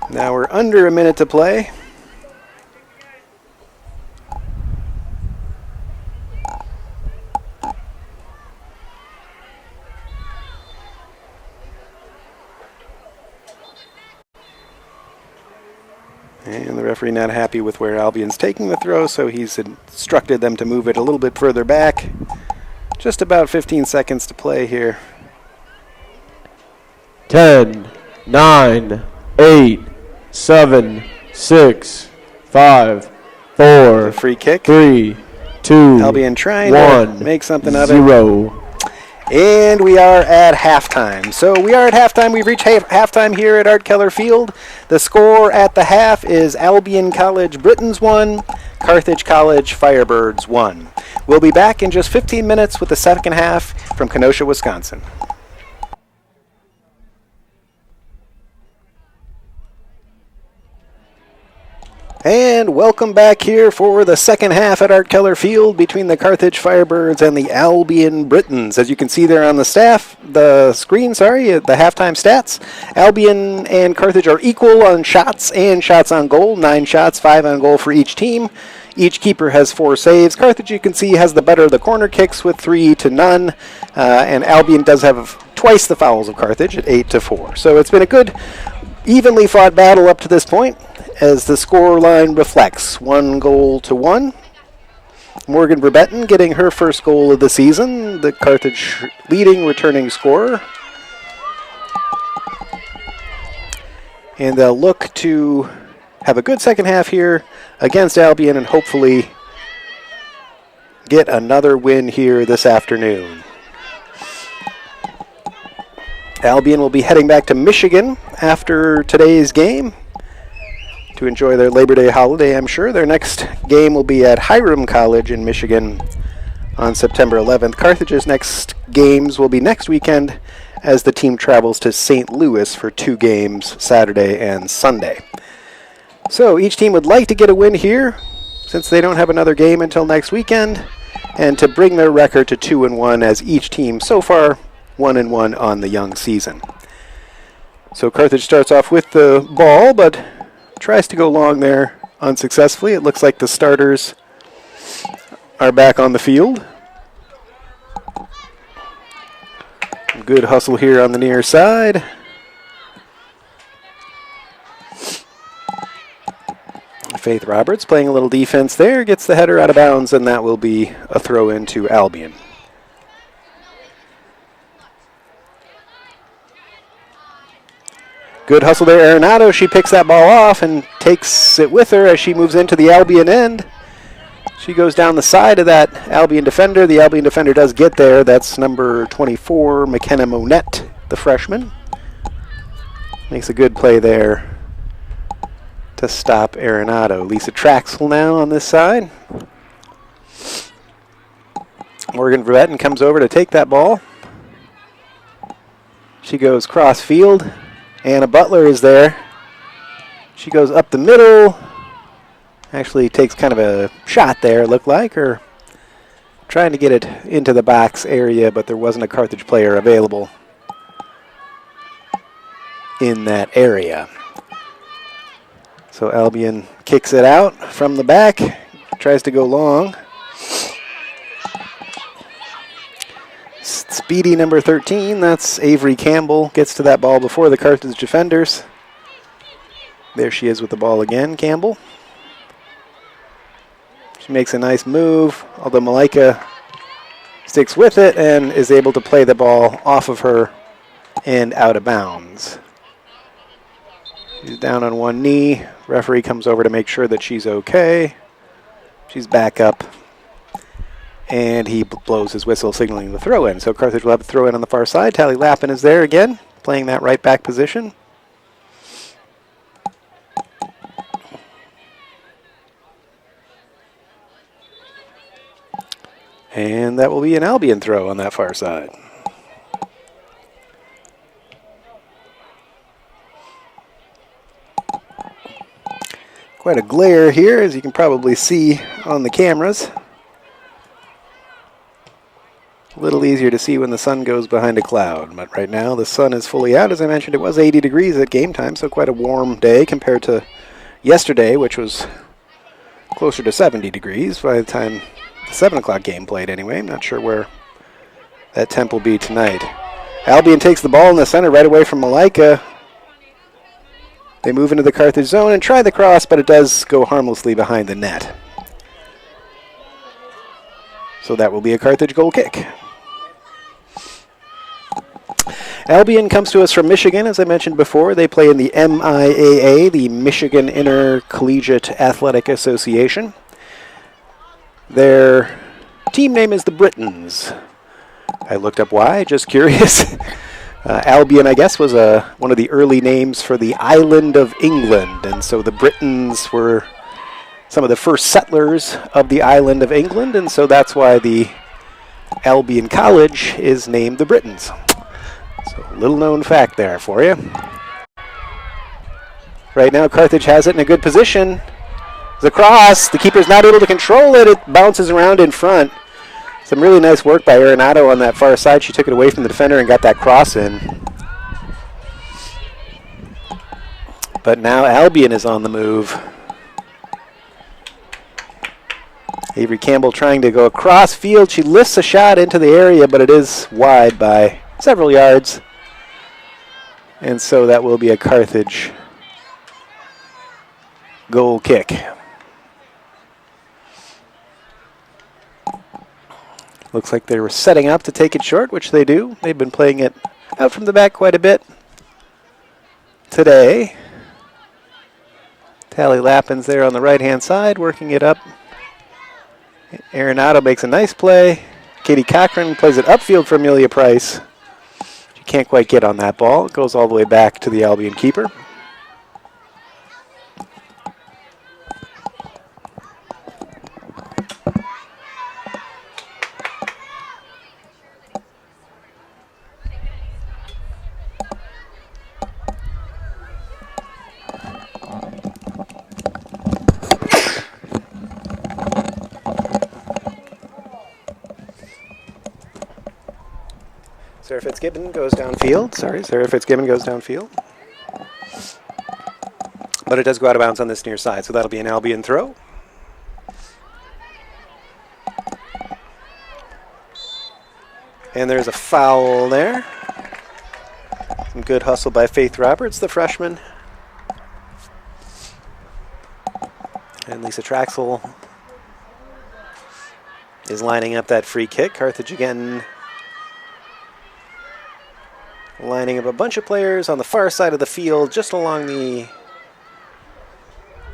Now we're under a minute to play. And the referee not happy with where Albion's taking the throw, so he's instructed them to move it a little bit further back. Just about 15 seconds to play here. 10, 9, 8, 7, 6, 5, 4, A free kick. 3, 2, Albion trying 1, to make something of it. 0. And we are at halftime. So we are at halftime. We've reached halftime here at Art Keller Field. The score at the half is Albion College Britons 1, Carthage College Firebirds 1. We'll be back in just 15 minutes with the second half from Kenosha, Wisconsin. And welcome back here for the second half at Art Keller Field between the Carthage Firebirds and the Albion Britons. As you can see there on the screen, the halftime stats. Albion and Carthage are equal on shots and shots on goal. 9 shots, 5 on goal for each team. Each keeper has 4 saves. Carthage, you can see, has the better of the corner kicks with 3 to none. And Albion does have twice the fouls of Carthage at 8 to 4. So it's been a good, evenly fought battle up to this point, as the score line reflects, 1-1. Morgan Verbetten getting her first goal of the season, the Carthage leading returning scorer. And they'll look to have a good second half here against Albion and hopefully get another win here this afternoon. Albion will be heading back to Michigan after today's game to enjoy their Labor Day holiday, I'm sure. Their next game will be at Hiram College in Michigan on September 11th. Carthage's next games will be next weekend as the team travels to St. Louis for 2 games, Saturday and Sunday. So each team would like to get a win here since they don't have another game until next weekend, and to bring their record to 2-1 as each team so far 1-1 on the young season. So Carthage starts off with the ball, but tries to go long there unsuccessfully. It looks like the starters are back on the field. Good hustle here on the near side. Faith Roberts playing a little defense there, gets the header out of bounds, and that will be a throw into Albion. Good hustle there, Arenado. She picks that ball off and takes it with her as she moves into the Albion end. She goes down the side of that Albion defender. The Albion defender does get there. That's number 24, McKenna Monette, the freshman. Makes a good play there to stop Arenado. Lisa Traxel now on this side. Morgan Verbetten comes over to take that ball. She goes cross field. Anna Butler is there. She goes up the middle. Actually takes kind of a shot there, looked like, or trying to get it into the box area, but there wasn't a Carthage player available in that area. So Albion kicks it out from the back, tries to go long. Speedy number 13, that's Avery Campbell, gets to that ball before the Carthage defenders. There she is with the ball again, Campbell. She makes a nice move, although Malika sticks with it and is able to play the ball off of her and out of bounds. She's down on one knee. Referee comes over to make sure that she's okay. She's back up. And he blows his whistle, signaling the throw-in. So Carthage will have a throw-in on the far side. Tally Lappin is there again, playing that right back position. And that will be an Albion throw on that far side. Quite a glare here, as you can probably see on the cameras. A little easier to see when the sun goes behind a cloud, but right now the sun is fully out. As I mentioned, it was 80 degrees at game time, so quite a warm day compared to yesterday, which was closer to 70 degrees by the time the 7 o'clock game played anyway. I'm not sure where that temp will be tonight. Albion takes the ball in the center right away from Malika. They move into the Carthage zone and try the cross, but it does go harmlessly behind the net. So that will be a Carthage goal kick. Albion comes to us from Michigan, as I mentioned before. They play in the MIAA, the Michigan Intercollegiate Athletic Association. Their team name is the Britons. I looked up why, just curious. Albion, I guess, was one of the early names for the island of England, and so the Britons were some of the first settlers of the island of England, and so that's why the Albion College is named the Britons. So a little known fact there for you. Right now, Carthage has it in a good position. The cross, the keeper's not able to control it. It bounces around in front. Some really nice work by Arenado on that far side. She took it away from the defender and got that cross in. But now Albion is on the move. Avery Campbell trying to go across field. She lifts a shot into the area, but it is wide by several yards. And so that will be a Carthage goal kick. Looks like they were setting up to take it short, which they do. They've been playing it out from the back quite a bit today. Tally Lappin's there on the right-hand side, working it up. Arenado makes a nice play. Katie Cochran plays it upfield for Amelia Price. She can't quite get on that ball. It goes all the way back to the Albion keeper. Sarah Fitzgibbon goes downfield. Sarah Fitzgibbon goes downfield. But it does go out of bounds on this near side, so that'll be an Albion throw. And there's a foul there. Some good hustle by Faith Roberts, the freshman. And Lisa Traxel is lining up that free kick. Carthage again lining up a bunch of players on the far side of the field, just along the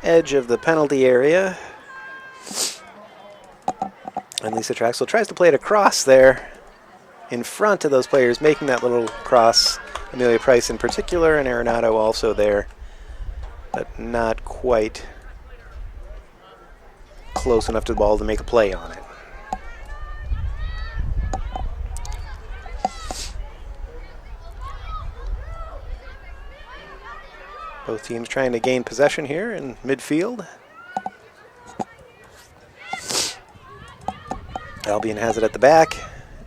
edge of the penalty area. And Lisa Traxel tries to play it across there in front of those players, making that little cross. Amelia Price in particular, and Arenado also there, but not quite close enough to the ball to make a play on it. Both teams trying to gain possession here in midfield. Albion has it at the back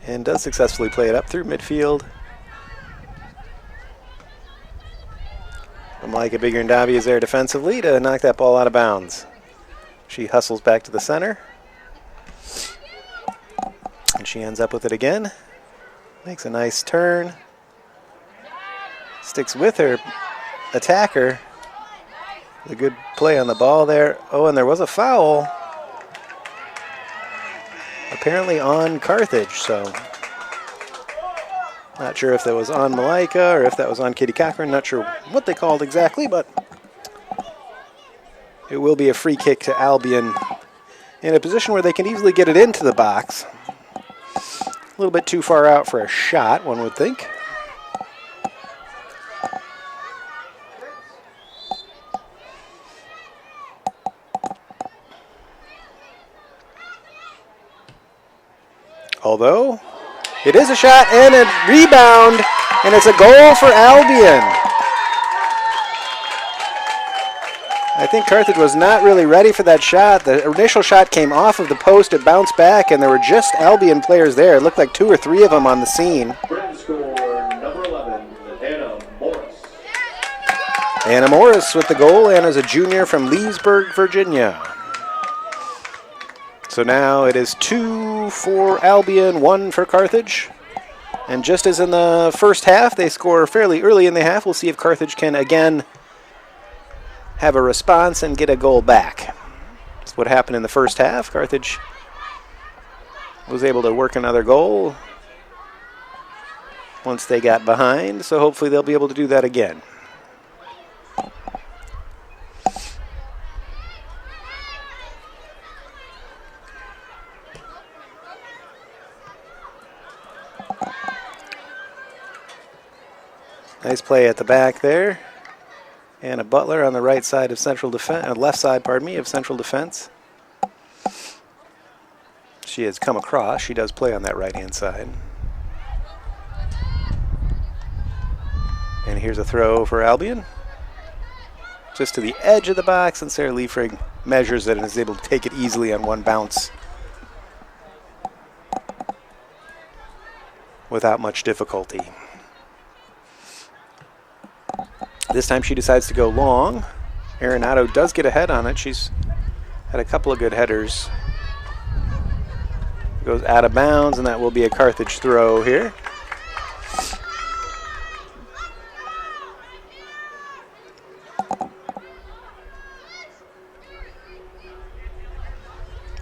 and does successfully play it up through midfield. Malika Bigger-Ndavi is there defensively to knock that ball out of bounds. She hustles back to the center. And she ends up with it again. Makes a nice turn. Sticks with her attacker. A good play on the ball there. Oh, and there was a foul. Apparently on Carthage, so not sure if that was on Malika or if that was on Katie Cochran. Not sure what they called exactly, but it will be a free kick to Albion in a position where they can easily get it into the box. A little bit too far out for a shot, one would think. Although, it is a shot and a rebound, and it's a goal for Albion. I think Carthage was not really ready for that shot. The initial shot came off of the post, it bounced back, and there were just Albion players there. It looked like 2 or 3 of them on the scene. Score number 11, Anna Morris. Anna Morris with the goal. Anna's a junior from Leesburg, Virginia. So now it is 2 for Albion, 1 for Carthage. And just as in the first half, they score fairly early in the half. We'll see if Carthage can again have a response and get a goal back. That's what happened in the first half. Carthage was able to work another goal once they got behind, so hopefully they'll be able to do that again. Nice play at the back there. And a Butler on the right side of central defense, left side, pardon me, of central defense. She has come across. She does play on that right-hand side. And here's a throw for Albion. Just to the edge of the box, and Sarah Liefrig measures it and is able to take it easily on one bounce without much difficulty. This time she decides to go long. Arenado does get a head on it. She's had a couple of good headers. Goes out of bounds, and that will be a Carthage throw here.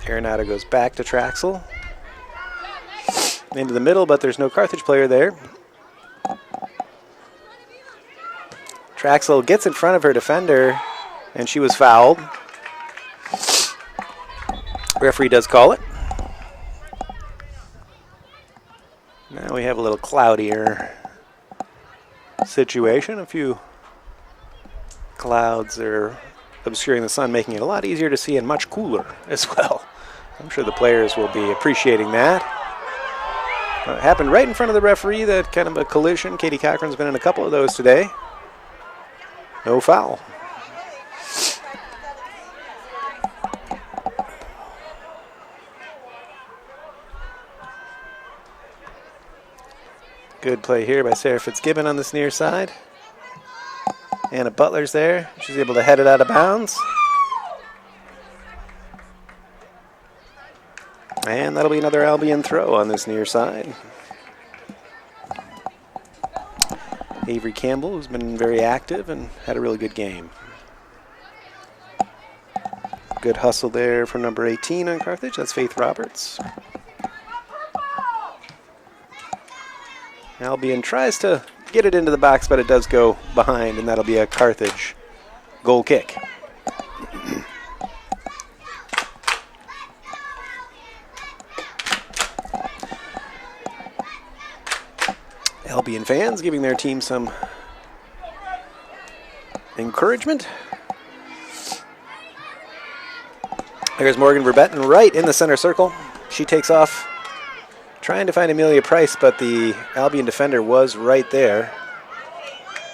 Arenado goes back to Traxel. Into the middle, but there's no Carthage player there. Traxel gets in front of her defender, and she was fouled. Referee does call it. Now we have a little cloudier situation. A few clouds are obscuring the sun, making it a lot easier to see and much cooler as well. I'm sure the players will be appreciating that. It happened right in front of the referee, that kind of a collision. Katie Cochran's been in a couple of those today. No foul. Good play here by Sarah Fitzgibbon on this near side. Anna Butler's there. She's able to head it out of bounds. And that'll be another Albion throw on this near side. Avery Campbell, who's been very active and had a really good game. Good hustle there from number 18 on Carthage. That's Faith Roberts. Albion tries to get it into the box, but it does go behind, and that'll be a Carthage goal kick. Albion fans giving their team some encouragement. There's Morgan Verbetten right in the center circle. She takes off, trying to find Amelia Price, but the Albion defender was right there.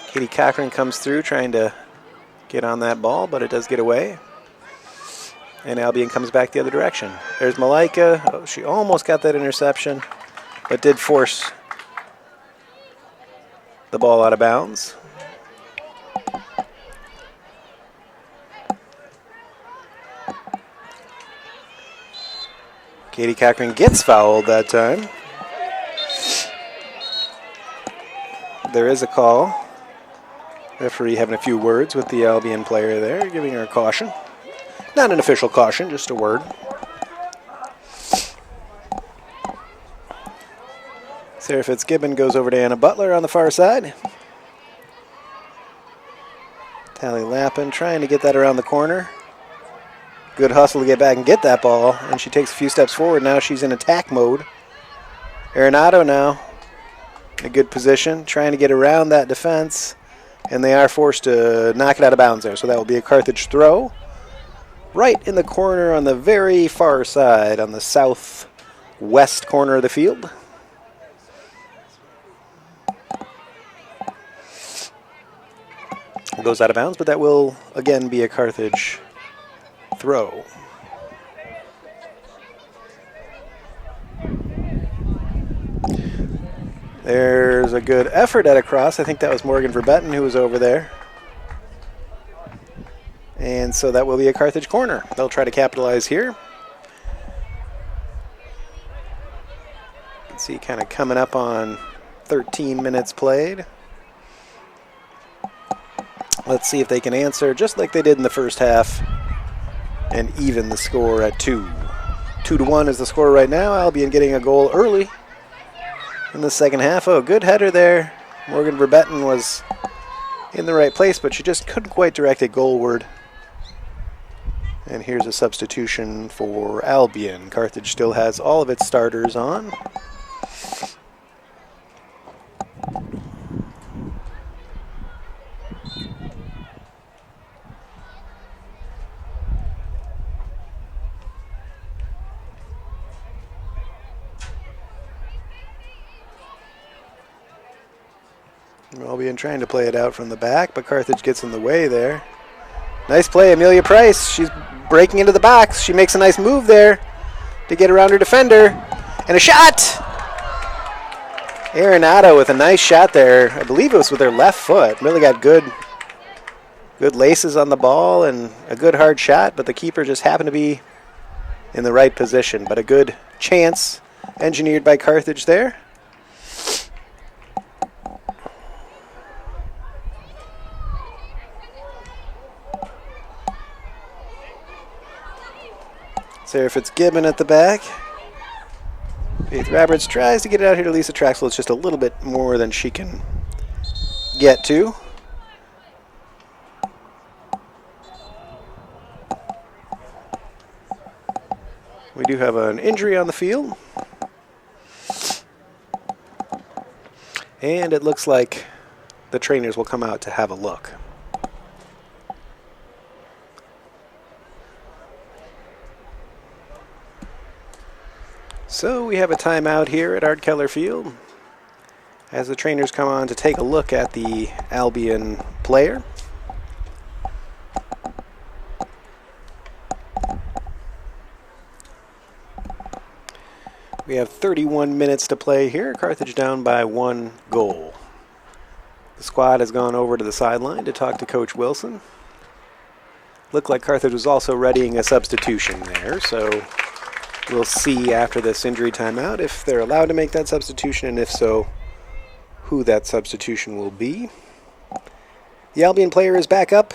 Katie Cochran comes through trying to get on that ball, but it does get away. And Albion comes back the other direction. There's Malaika. Oh, she almost got that interception, but did force the ball out of bounds. Katie Cochran gets fouled that time. There is a call. Referee having a few words with the Albion player there, giving her a caution. Not an official caution, just a word. Sarah Fitzgibbon goes over to Anna Butler on the far side. Tally Lappin trying to get that around the corner. Good hustle to get back and get that ball, and she takes a few steps forward. Now she's in attack mode. Arenado now in a good position, trying to get around that defense, and they are forced to knock it out of bounds there. So that will be a Carthage throw. Right in the corner on the very far side, on the southwest corner of the field. Goes out of bounds, but that will again be a Carthage throw. There's a good effort at a cross. I think that was Morgan Verbetten who was over there. And so that will be a Carthage corner. They'll try to capitalize here. You can see kind of coming up on 13 minutes played. Let's see if they can answer just like they did in the first half and even the score at 2. 2-1 is the score right now. Albion getting a goal early in the second half. Oh, good header there. Morgan Verbetten was in the right place, but she just couldn't quite direct it goalward. And here's a substitution for Albion. Carthage still has all of its starters on. Albion trying to play it out from the back, but Carthage gets in the way there. Nice play, Amelia Price. She's breaking into the box. She makes a nice move there to get around her defender. And a shot! Arenado with a nice shot there. I believe it was with her left foot. Really got good laces on the ball and a good hard shot, but the keeper just happened to be in the right position. But a good chance engineered by Carthage there. Sarah Fitzgibbon at the back. Faith Roberts tries to get it out here to Lisa Traxel. It's just a little bit more than she can get to. We do have an injury on the field. And it looks like the trainers will come out to have a look. So we have a timeout here at Art Keller Field as the trainers come on to take a look at the Albion player. We have 31 minutes to play here. Carthage down by 1 goal. The squad has gone over to the sideline to talk to Coach Wilson. Looked like Carthage was also readying a substitution there, so we'll see after this injury timeout if they're allowed to make that substitution, and if so, who that substitution will be. The Albion player is back up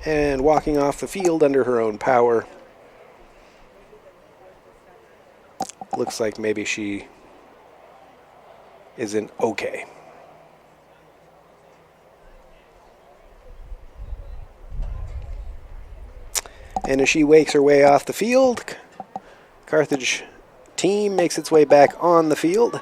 and walking off the field under her own power. Looks like maybe she isn't okay. And as she wakes her way off the field, Carthage team makes its way back on the field.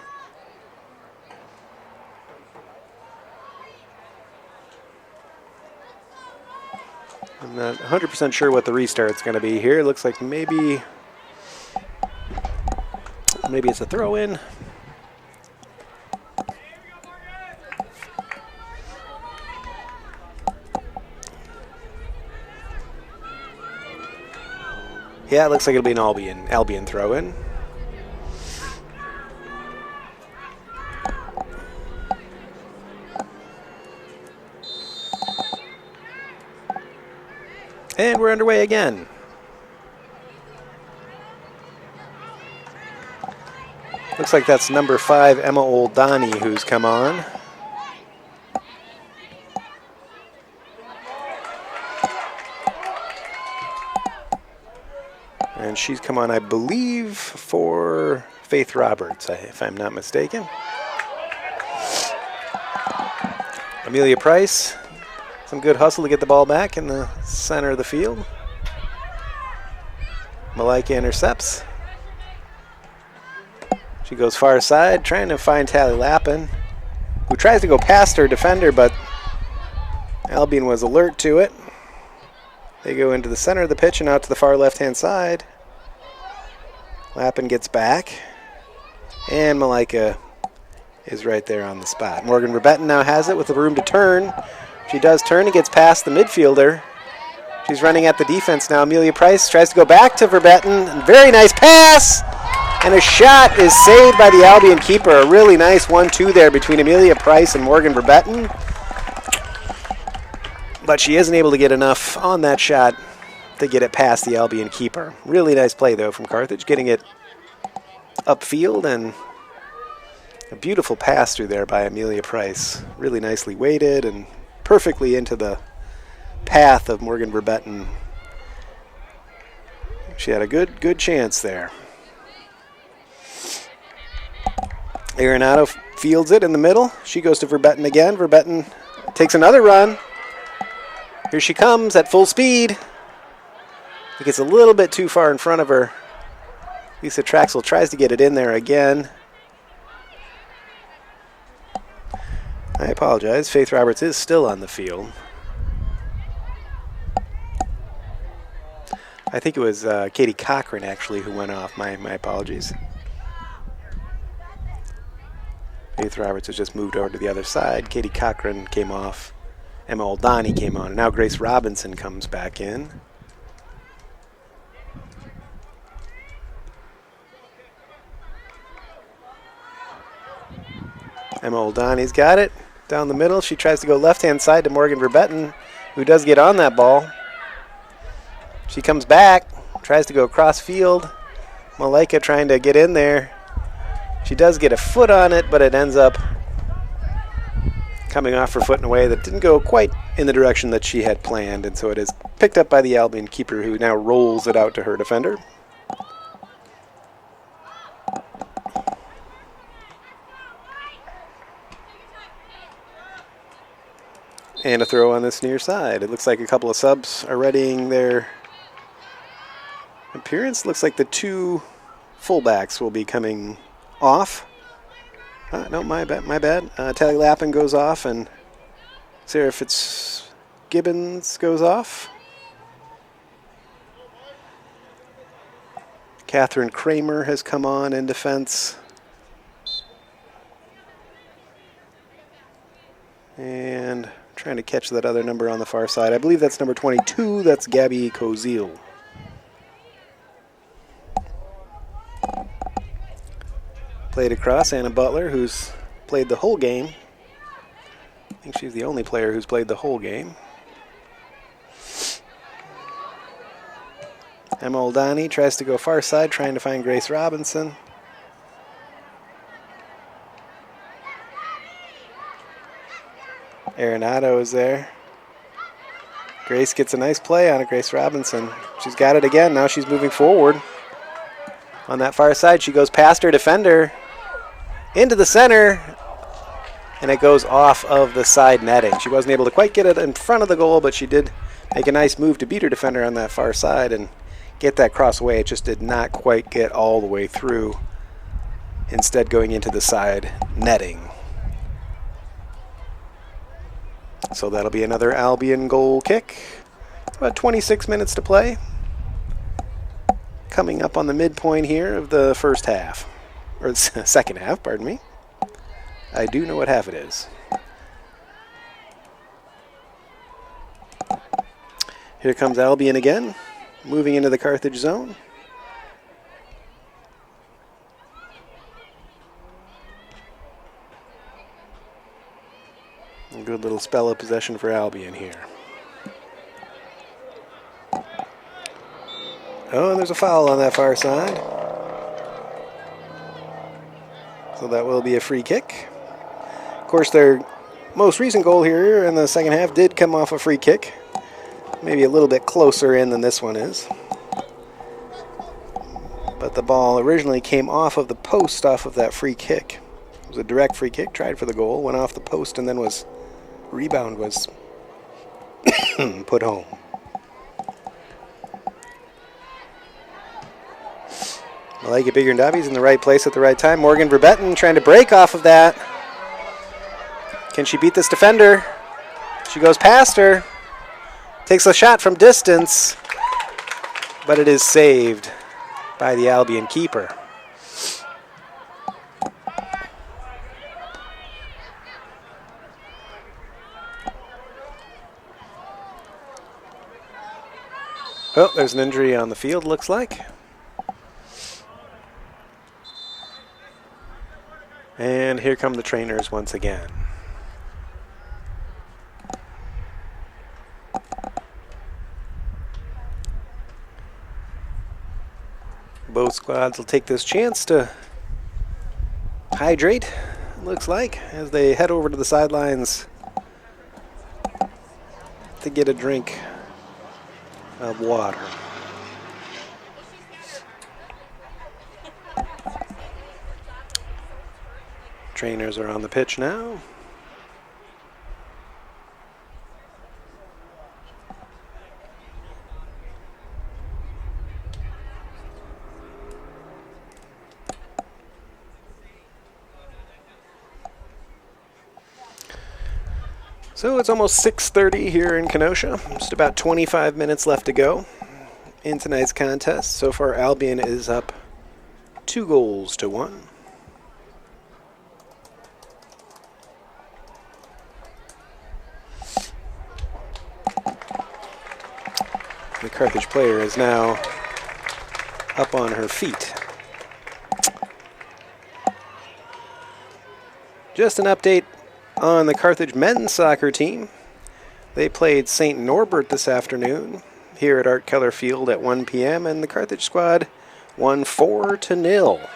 I'm not 100% sure what the restart's going to be here. It looks like maybe it's a throw-in. Yeah, it looks like it'll be an Albion throw-in. And we're underway again. Looks like that's number 5, Emma Oldani, who's come on. And she's come on, I believe, for Faith Roberts, if I'm not mistaken. Amelia Price, some good hustle to get the ball back in the center of the field. Malaika intercepts. She goes far side, trying to find Tally Lappin, who tries to go past her defender, but Albion was alert to it. They go into the center of the pitch and out to the far left-hand side. Lappin gets back, and Malaika is right there on the spot. Morgan Verbetten now has it with the room to turn. She does turn and gets past the midfielder. She's running at the defense now. Amelia Price tries to go back to Verbetten. Very nice pass! And a shot is saved by the Albion keeper. A really nice 1-2 there between Amelia Price and Morgan Verbetten. But she isn't able to get enough on that shot to get it past the Albion keeper. Really nice play, though, from Carthage, getting it upfield, and a beautiful pass through there by Amelia Price. Really nicely weighted and perfectly into the path of Morgan Verbetten. She had a good chance there. Arenado fields it in the middle. She goes to Verbetten again. Verbetten takes another run. Here she comes at full speed. It gets a little bit too far in front of her. Lisa Traxel tries to get it in there again. I apologize. Faith Roberts is still on the field. I think it was Katie Cochran, actually, who went off. My apologies. Faith Roberts has just moved over to the other side. Katie Cochran came off. Emma Oldani came on. And now Grace Robinson comes back in. Emma Oldani's got it. Down the middle. She tries to go left-hand side to Morgan Verbetten, who does get on that ball. She comes back, tries to go across field. Malaika trying to get in there. She does get a foot on it, but it ends up coming off her foot in a way that didn't go quite in the direction that she had planned, and so it is picked up by the Albion keeper, who now rolls it out to her defender. And a throw on this near side. It looks like a couple of subs are readying their appearance. Looks like the two fullbacks will be coming off. No, my bad. Tally Lappin goes off, and Sarah Fitzgibbons goes off. Catherine Kramer has come on in defense. And trying to catch that other number on the far side. I believe that's number 22. That's Gabby Kozil. Played across Anna Butler, who's played the whole game. I think she's the only player who's played the whole game. Emma Oldani tries to go far side, trying to find Grace Robinson. Arenado is there. Grace gets a nice play on it, Grace Robinson. She's got it again. Now she's moving forward. On that far side, she goes past her defender into the center, and it goes off of the side netting. She wasn't able to quite get it in front of the goal, but she did make a nice move to beat her defender on that far side and get that cross away. It just did not quite get all the way through, instead going into the side netting. So that'll be another Albion goal kick. About 26 minutes to play. Coming up on the midpoint here of the first half. Or the second half, pardon me. I do know what half it is. Here comes Albion again, moving into the Carthage zone. A good little spell of possession for Albion here. Oh, and there's a foul on that far side. So that will be a free kick. Of course, their most recent goal here in the second half did come off a free kick. Maybe a little bit closer in than this one is. But the ball originally came off of the post off of that free kick. It was a direct free kick, tried for the goal, went off the post, and then rebound was put home. Malaika Bigger-Ndabi's in the right place at the right time. Morgan Verbetten trying to break off of that. Can she beat this defender? She goes past her. Takes a shot from distance. But it is saved by the Albion keeper. Oh, there's an injury on the field, looks like. And here come the trainers once again. Both squads will take this chance to hydrate, it looks like, as they head over to the sidelines to get a drink of water. Trainers are on the pitch now. So it's almost 6:30 here in Kenosha. Just about 25 minutes left to go in tonight's contest. So far, Albion is up 2-1. The Carthage player is now up on her feet. Just an update on the Carthage men's soccer team. They played St. Norbert this afternoon here at Art Keller Field at 1 p.m. and the Carthage squad won 4-0.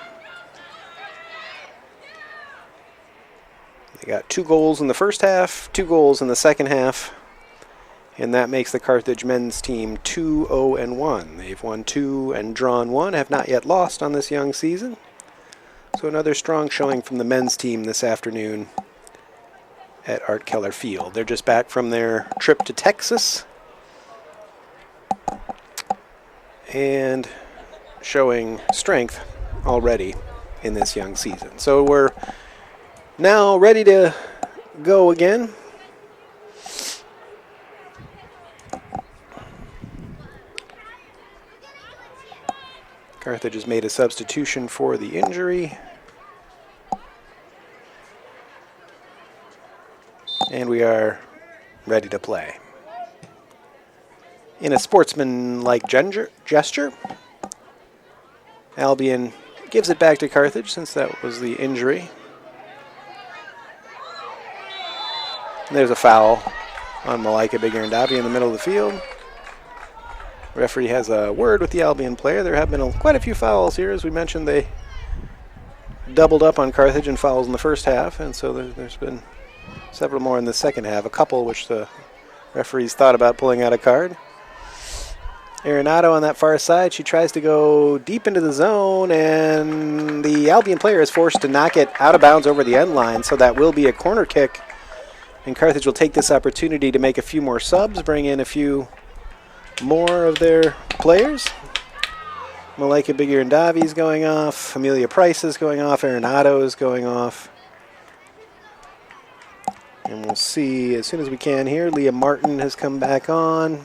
They got 2 goals in the first half, 2 goals in the second half, and that makes the Carthage men's team 2-0-1. They've won 2 and drawn 1, have not yet lost on this young season. So another strong showing from the men's team this afternoon at Art Keller Field. They're just back from their trip to Texas and showing strength already in this young season. So we're now ready to go again. Carthage has made a substitution for the injury. And we are ready to play. In a sportsman-like gesture, Albion gives it back to Carthage since that was the injury. And there's a foul on Malaika Bigirandavi in the middle of the field. Referee has a word with the Albion player. There have been quite a few fouls here. As we mentioned, they doubled up on Carthage in fouls in the first half, and so there's been several more in the second half, a couple which the referees thought about pulling out a card. Arenado on that far side, she tries to go deep into the zone, and the Albion player is forced to knock it out of bounds over the end line, so that will be a corner kick. And Carthage will take this opportunity to make a few more subs, bring in a few more of their players. Malaika Bigirandavi is going off, Amelia Price is going off, Arenado is going off. And we'll see as soon as we can here. Leah Martin has come back on.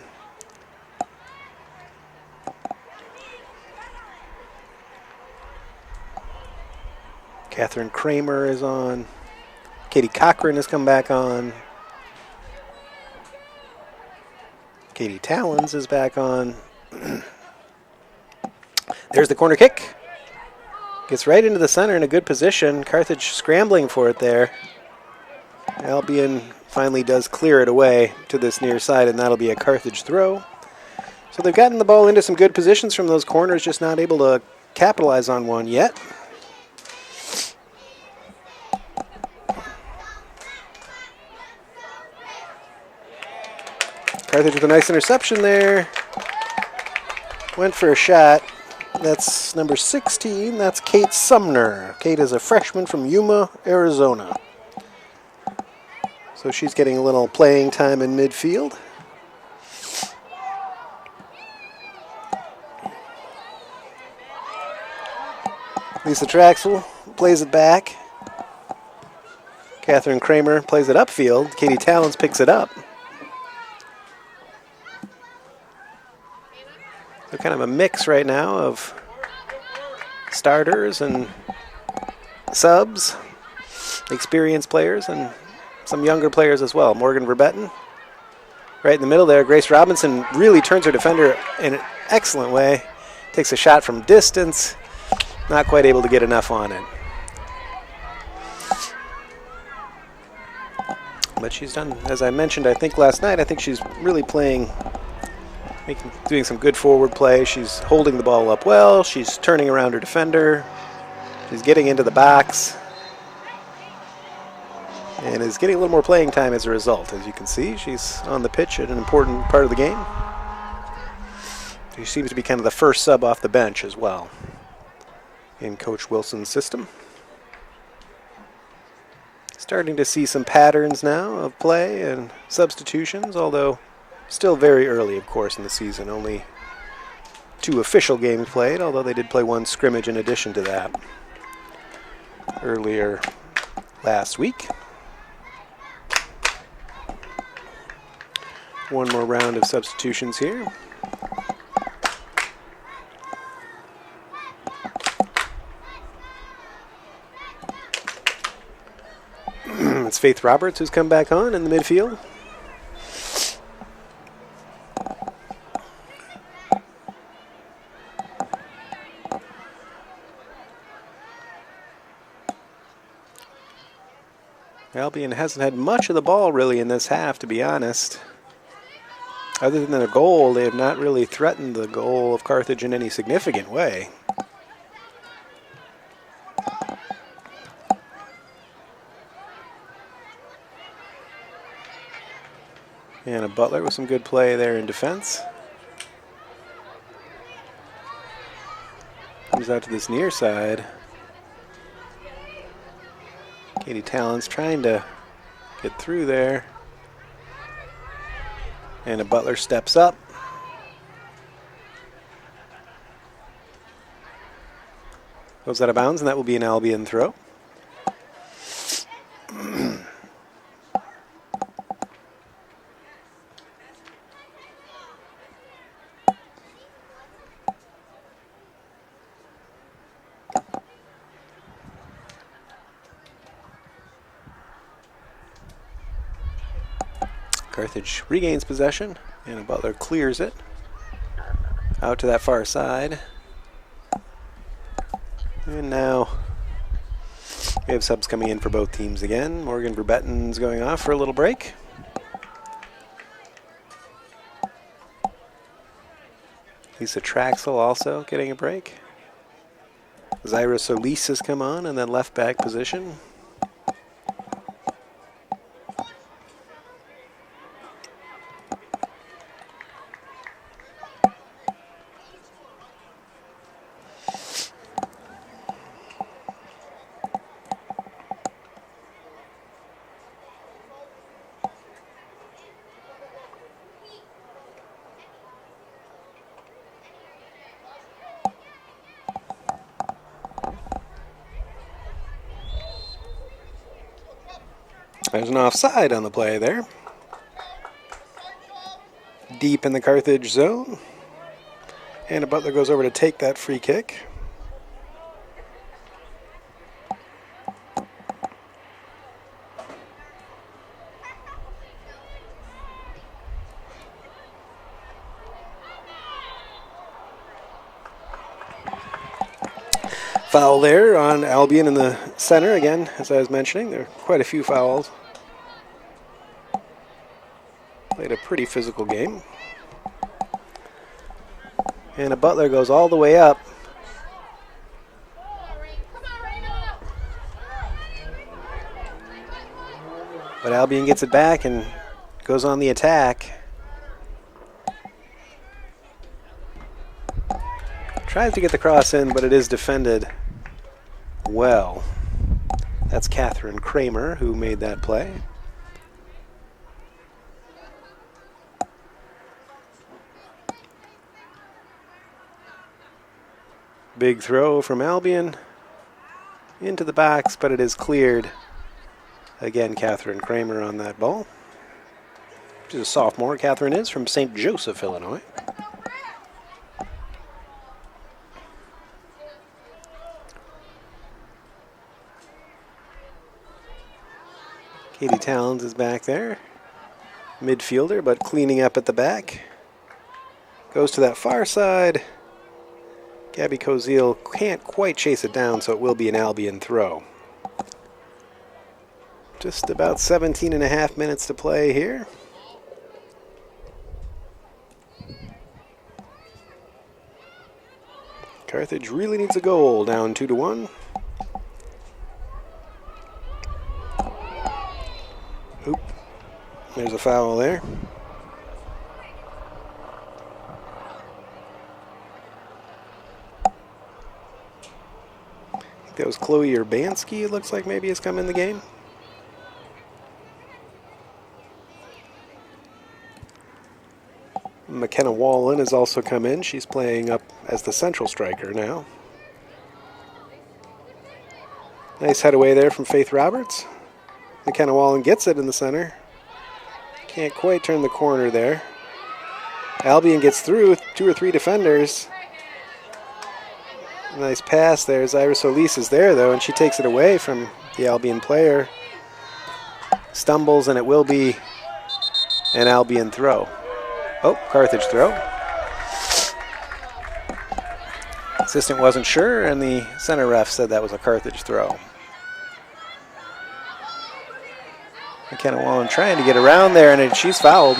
Catherine Kramer is on. Katie Cochran has come back on. Katie Talons is back on. There's the corner kick. Gets right into the center in a good position. Carthage scrambling for it there. Albion finally does clear it away to this near side, and that'll be a Carthage throw. So they've gotten the ball into some good positions from those corners, just not able to capitalize on one yet. Carthage with a nice interception there. Went for a shot. That's number 16. That's Kate Sumner. Kate is a freshman from Yuma, Arizona. So she's getting a little playing time in midfield. Lisa Traxel plays it back. Catherine Kramer plays it upfield. Katie Talons picks it up. So kind of a mix right now of starters and subs, experienced players, and some younger players as well. Morgan Verbetten right in the middle there. Grace Robinson really turns her defender in an excellent way. Takes a shot from distance. Not quite able to get enough on it. But she's done, as I mentioned, I think last night, I think she's really playing, doing some good forward play. She's holding the ball up well. She's turning around her defender. She's getting into the box. and is getting a little more playing time as a result. As you can see, she's on the pitch at an important part of the game. She seems to be kind of the first sub off the bench as well in Coach Wilson's system. Starting to see some patterns now of play and substitutions, although still very early, of course, in the season. Only 2 official games played, although they did play 1 scrimmage in addition to that earlier last week. 1 more round of substitutions here. It's Faith Roberts who's come back on in the midfield. Albion hasn't had much of the ball really in this half, to be honest. Other than a goal, they have not really threatened the goal of Carthage in any significant way. And a Butler with some good play there in defense. Comes out to this near side. Katie Talon's trying to get through there. And a Butler steps up. Goes out of bounds, and that will be an Albion throw. Carthage regains possession, and a Butler clears it out to that far side. And now we have subs coming in for both teams again. Morgan Verbetten's going off for a little break. Lisa Traxel also getting a break. Zyra Solis has come on in that left back position. There's an offside on the play there. Deep in the Carthage zone. And a Butler goes over to take that free kick. Foul there on Albion in the center. Again, as I was mentioning, there are quite a few fouls. Played a pretty physical game. And a Butler goes all the way up. But Albion gets it back and goes on the attack. Tries to get the cross in, but it is defended well. That's Catherine Kramer who made that play. Big throw from Albion into the box, but it is cleared. Again, Catherine Kramer on that ball. She's a sophomore, Catherine is, from St. Joseph, Illinois. Katie Towns is back there. Midfielder, but cleaning up at the back. Goes to that far side. Gabby Koziel can't quite chase it down, so it will be an Albion throw. Just about 17 and a half minutes to play here. Carthage really needs a goal, down 2-1. Oop. There's a foul there. That was Chloe Urbanski, it looks like maybe has come in the game. McKenna Wallen has also come in. She's playing up as the central striker now. Nice head away there from Faith Roberts. McKenna Wallen gets it in the center. Can't quite turn the corner there. Albion gets through with 2 or 3 defenders. Nice pass there. Zyra Solis is there, though, and she takes it away from the Albion player. Stumbles, and it will be an Albion throw. Oh, Carthage throw. Assistant wasn't sure, and the center ref said that was a Carthage throw. McKenna Wallen trying to get around there, and she's fouled.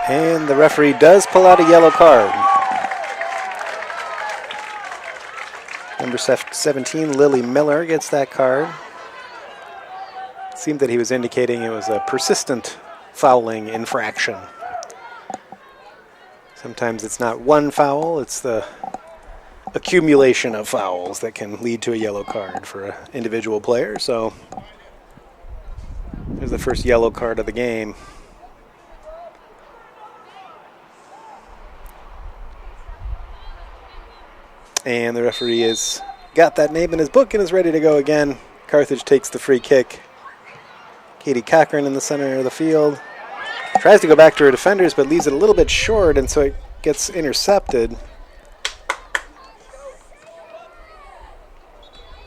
And the referee does pull out a yellow card. Number 17, Lily Miller, gets that card. It seemed that he was indicating it was a persistent fouling infraction. Sometimes it's not one foul, it's the accumulation of fouls that can lead to a yellow card for an individual player. So there's the first yellow card of the game. And the referee has got that name in his book and is ready to go again. Carthage takes the free kick. Katie Cochran in the center of the field. Tries to go back to her defenders, but leaves it a little bit short, and so it gets intercepted.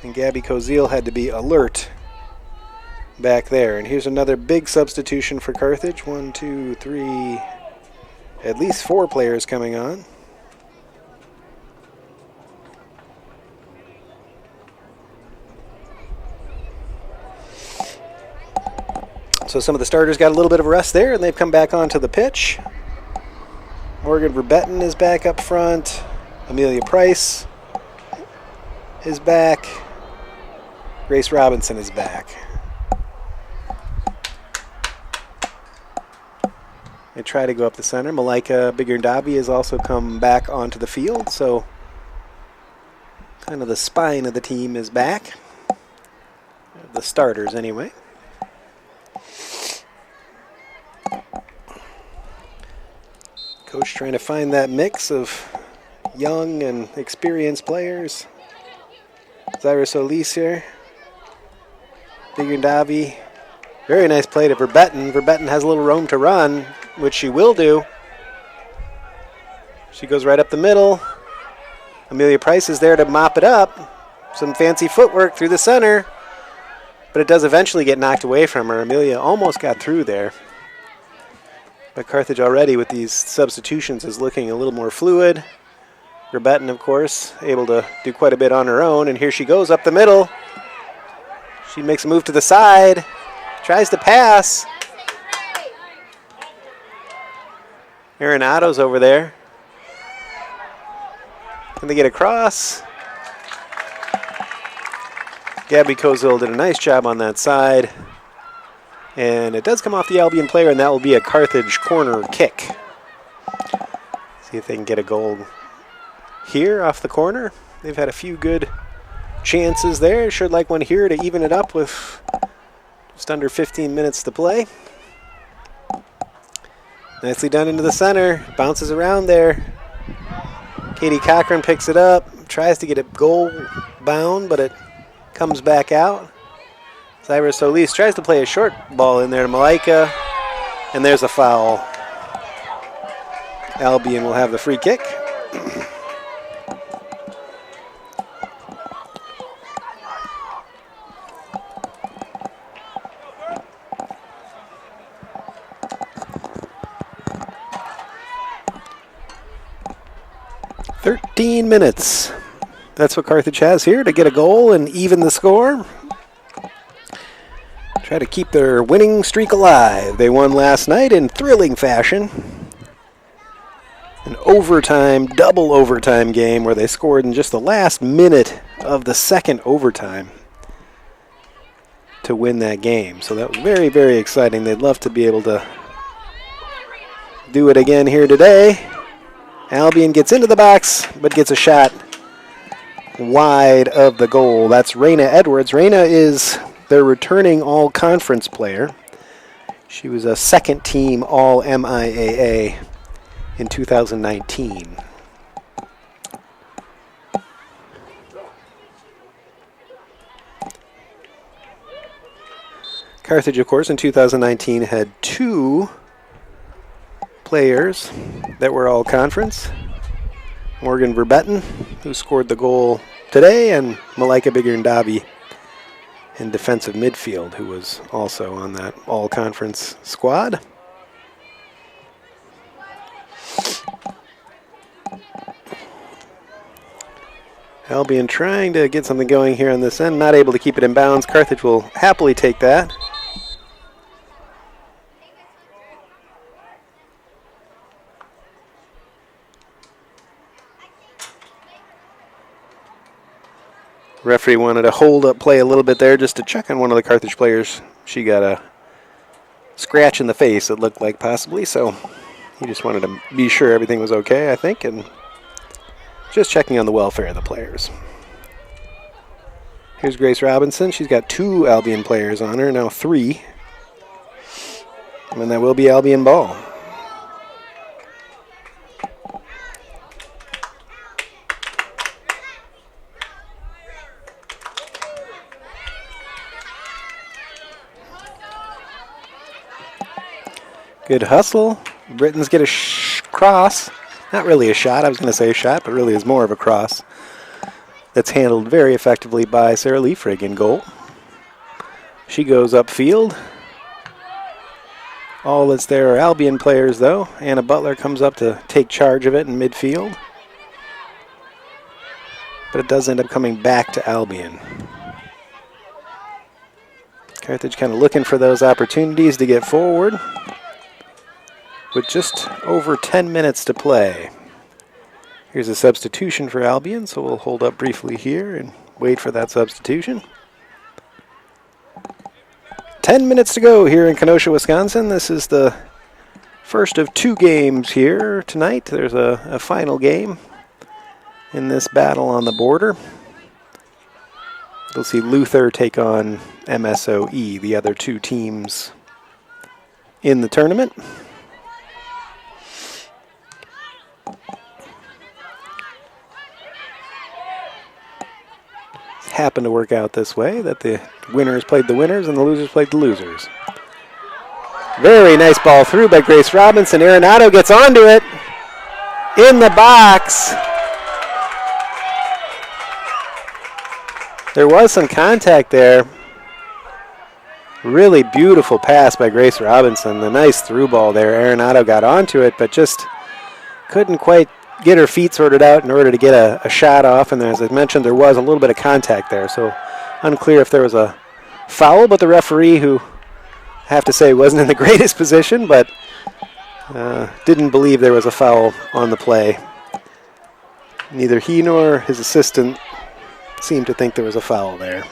And Gabby Koziel had to be alert back there. And here's another big substitution for Carthage. 1, 2, 3, at least 4 players coming on. So some of the starters got a little bit of a rest there, and they've come back onto the pitch. Morgan Verbetten is back up front. Amelia Price is back. Grace Robinson is back. They try to go up the center. Malaika Biggerdabi has also come back onto the field, so kind of the spine of the team is back. The starters, anyway. Coach trying to find that mix of young and experienced players. Zyra Solis here. Biggerdabi. Very nice play to Verbetten. Verbetten has a little room to run, which she will do. She goes right up the middle. Amelia Price is there to mop it up. Some fancy footwork through the center. But it does eventually get knocked away from her. Amelia almost got through there. But Carthage already with these substitutions is looking a little more fluid. Verbetten, of course, able to do quite a bit on her own. And here she goes up the middle. She makes a move to the side. Tries to pass. Erin Otto's over there. Can they get across? Gabby Koziel did a nice job on that side. And it does come off the Albion player, and that will be a Carthage corner kick. See if they can get a goal here off the corner. They've had a few good chances there. Should like one here to even it up with just under 15 minutes to play. Nicely done into the center. Bounces around there. Katie Cochran picks it up. Tries to get it goal bound, but it comes back out. Zyra Solis tries to play a short ball in there to Malaika, and there's a foul. Albion will have the free kick. "13 minutes. That's what Carthage has here to get a goal and even the score. Try to keep their winning streak alive. They won last night in thrilling fashion. An overtime, double overtime game where they scored in just the last minute of the second overtime to win that game. So that was very, very exciting. They'd love to be able to do it again here today. Albion gets into the box, but gets a shot wide of the goal. That's Raina Edwards. Raina is their returning all-conference player. She was a second-team All-MIAA in 2019. Carthage, of course, in 2019 had 2 players that were all-conference. Morgan Verbetten, who scored the goal today, and Malika Bigirndavi in defensive midfield, who was also on that all-conference squad. Albion trying to get something going here on this end, not able to keep it in bounds. Carthage will happily take that. Referee wanted to hold up play a little bit there just to check on one of the Carthage players. She got a scratch in the face, it looked like, possibly, so he just wanted to be sure everything was okay, I think, and just checking on the welfare of the players. Here's Grace Robinson. She's got 2 Albion players on her, now 3. And that will be Albion ball. Good hustle. Britons get a cross. Not really a shot. I was going to say a shot, but really is more of a cross. That's handled very effectively by Sarah Leifrig in goal. She goes upfield. All that's there are Albion players, though. Anna Butler comes up to take charge of it in midfield. But it does end up coming back to Albion. Carthage kind of looking for those opportunities to get forward, with just over 10 minutes to play. Here's a substitution for Albion, so we'll hold up briefly here and wait for that substitution. 10 minutes to go here in Kenosha, Wisconsin. This is the first of 2 games here tonight. There's a final game in this battle on the border. We'll see Luther take on MSOE, the other 2 teams in the tournament. Happened to work out this way, that the winners played the winners and the losers played the losers. Very nice ball through by Grace Robinson. Arenado gets onto it in the box. There was some contact there. Really beautiful pass by Grace Robinson. The nice through ball there. Arenado got onto it, but just couldn't quite get her feet sorted out in order to get a shot off. And as I mentioned, there was a little bit of contact there. So unclear if there was a foul, but the referee, who I have to say wasn't in the greatest position, but didn't believe there was a foul on the play. Neither he nor his assistant seemed to think there was a foul there.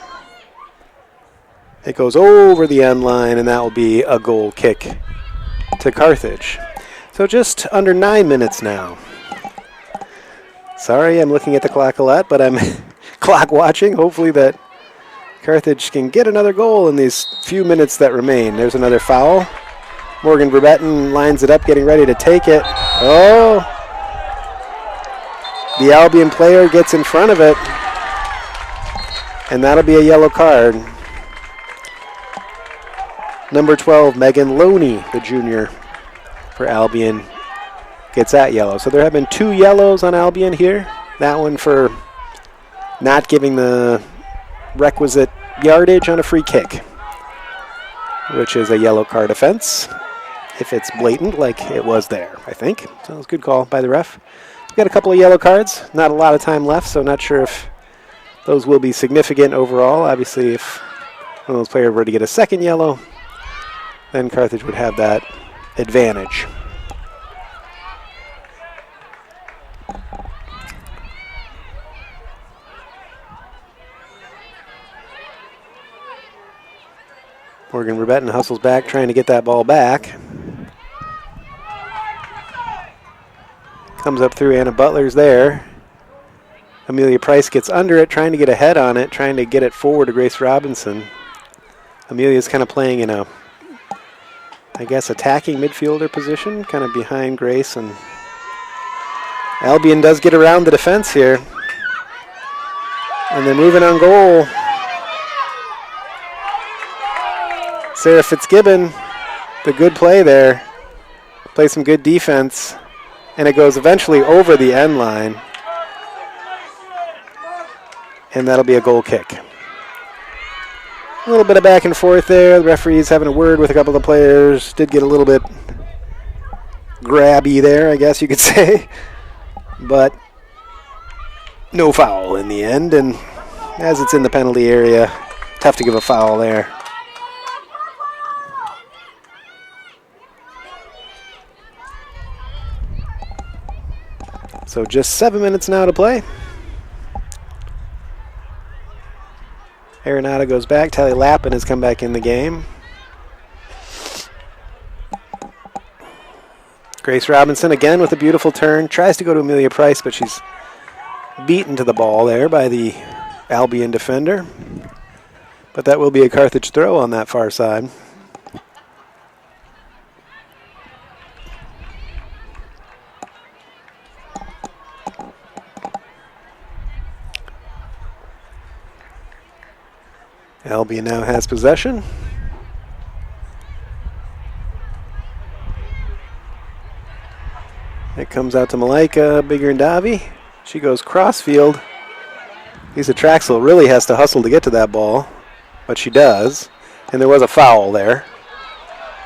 It goes over the end line, and that will be a goal kick to Carthage. So just under 9 minutes now. Sorry, I'm looking at the clock a lot, but I'm clock watching. Hopefully that Carthage can get another goal in these few minutes that remain. There's another foul. Morgan Verbetten lines it up, getting ready to take it. Oh! The Albion player gets in front of it, and that'll be a yellow card. Number 12, Megan Loney, the junior for Albion, gets that yellow. So there have been 2 yellows on Albion here. That one for not giving the requisite yardage on a free kick, which is a yellow card offense if it's blatant like it was there, I think. So it was a good call by the ref. We've got a couple of yellow cards. Not a lot of time left, so not sure if those will be significant overall. Obviously, if one of those players were to get a second yellow, then Carthage would have that advantage. Morgan Verbetten hustles back, trying to get that ball back. Comes up through, Anna Butler's there. Amelia Price gets under it, trying to get a head on it, trying to get it forward to Grace Robinson. Amelia's kind of playing in a, I guess, attacking midfielder position, kind of behind Grace. And Albion does get around the defense here. And they're moving on goal. Sarah Fitzgibbon, the good play there. Play some good defense. And it goes eventually over the end line. And that'll be a goal kick. A little bit of back and forth there. The referee's having a word with a couple of the players. Did get a little bit grabby there, I guess you could say. But no foul in the end. And as it's in the penalty area, tough to give a foul there. So just 7 minutes now to play. Arenado goes back. Tally Lappin has come back in the game. Grace Robinson again with a beautiful turn. Tries to go to Amelia Price, but she's beaten to the ball there by the Albion defender. But that will be a Carthage throw on that far side. Albion now has possession. It comes out to Malaika Bigger-Ndavi. She goes crossfield. Lisa Traxel really has to hustle to get to that ball, but she does. And there was a foul there.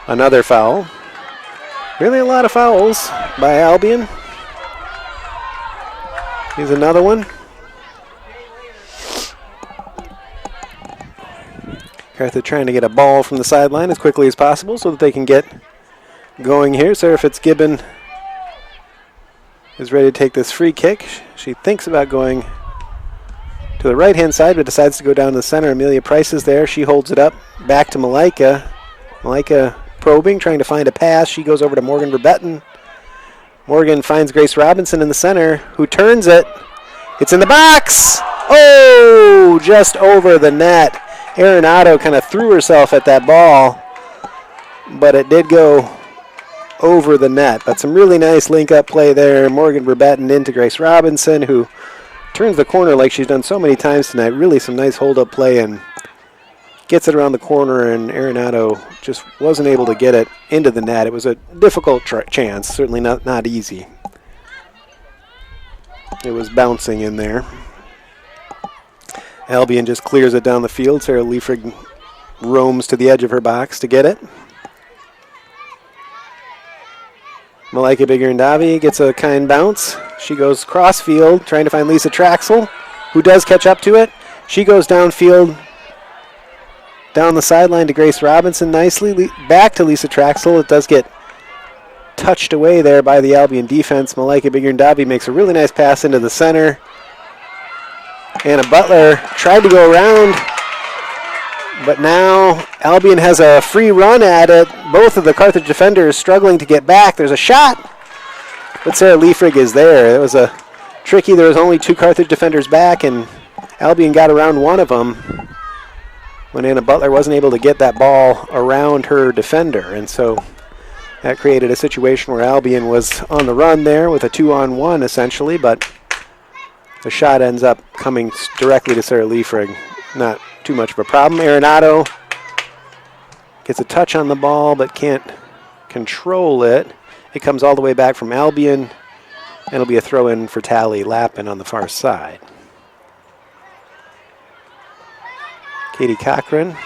Another foul. Really a lot of fouls by Albion. Here's another one. Carthage trying to get a ball from the sideline as quickly as possible so that they can get going here. Sarah Fitzgibbon is ready to take this free kick. She thinks about going to the right-hand side, but decides to go down to the center. Amelia Price is there. She holds it up back to Malaika. Malaika probing, trying to find a pass. She goes over to Morgan Verbetten. Morgan finds Grace Robinson in the center, who turns it. It's in the box! Oh, just over the net. Arenado kind of threw herself at that ball, but it did go over the net. But some really nice link-up play there. Morgan Verbetten into Grace Robinson, who turns the corner like she's done so many times tonight. Really some nice hold-up play and gets it around the corner, and Arenado just wasn't able to get it into the net. It was a difficult chance, certainly not easy. It was bouncing in there. Albion just clears it down the field. Sarah Liefrig roams to the edge of her box to get it. Malaika Bigger-Ndavi gets a kind bounce. She goes crossfield, trying to find Lisa Traxel, who does catch up to it. She goes downfield, down the sideline to Grace Robinson nicely. Back to Lisa Traxel. It does get touched away there by the Albion defense. Malaika Bigger-Ndavi makes a really nice pass into the center. Anna Butler tried to go around, but now Albion has a free run at it. Both of the Carthage defenders struggling to get back. There's a shot, but Sarah Liefrig is there. It was a tricky. There was only two Carthage defenders back, and Albion got around one of them when Anna Butler wasn't able to get that ball around her defender. And so that created a situation where Albion was on the run there with a 2-on-1 essentially, but the shot ends up coming directly to Sarah Liefrig. Not too much of a problem. Arenado gets a touch on the ball but can't control it. It comes all the way back from Albion, and it'll be a throw-in for Tally Lappin on the far side. Katie Cochran,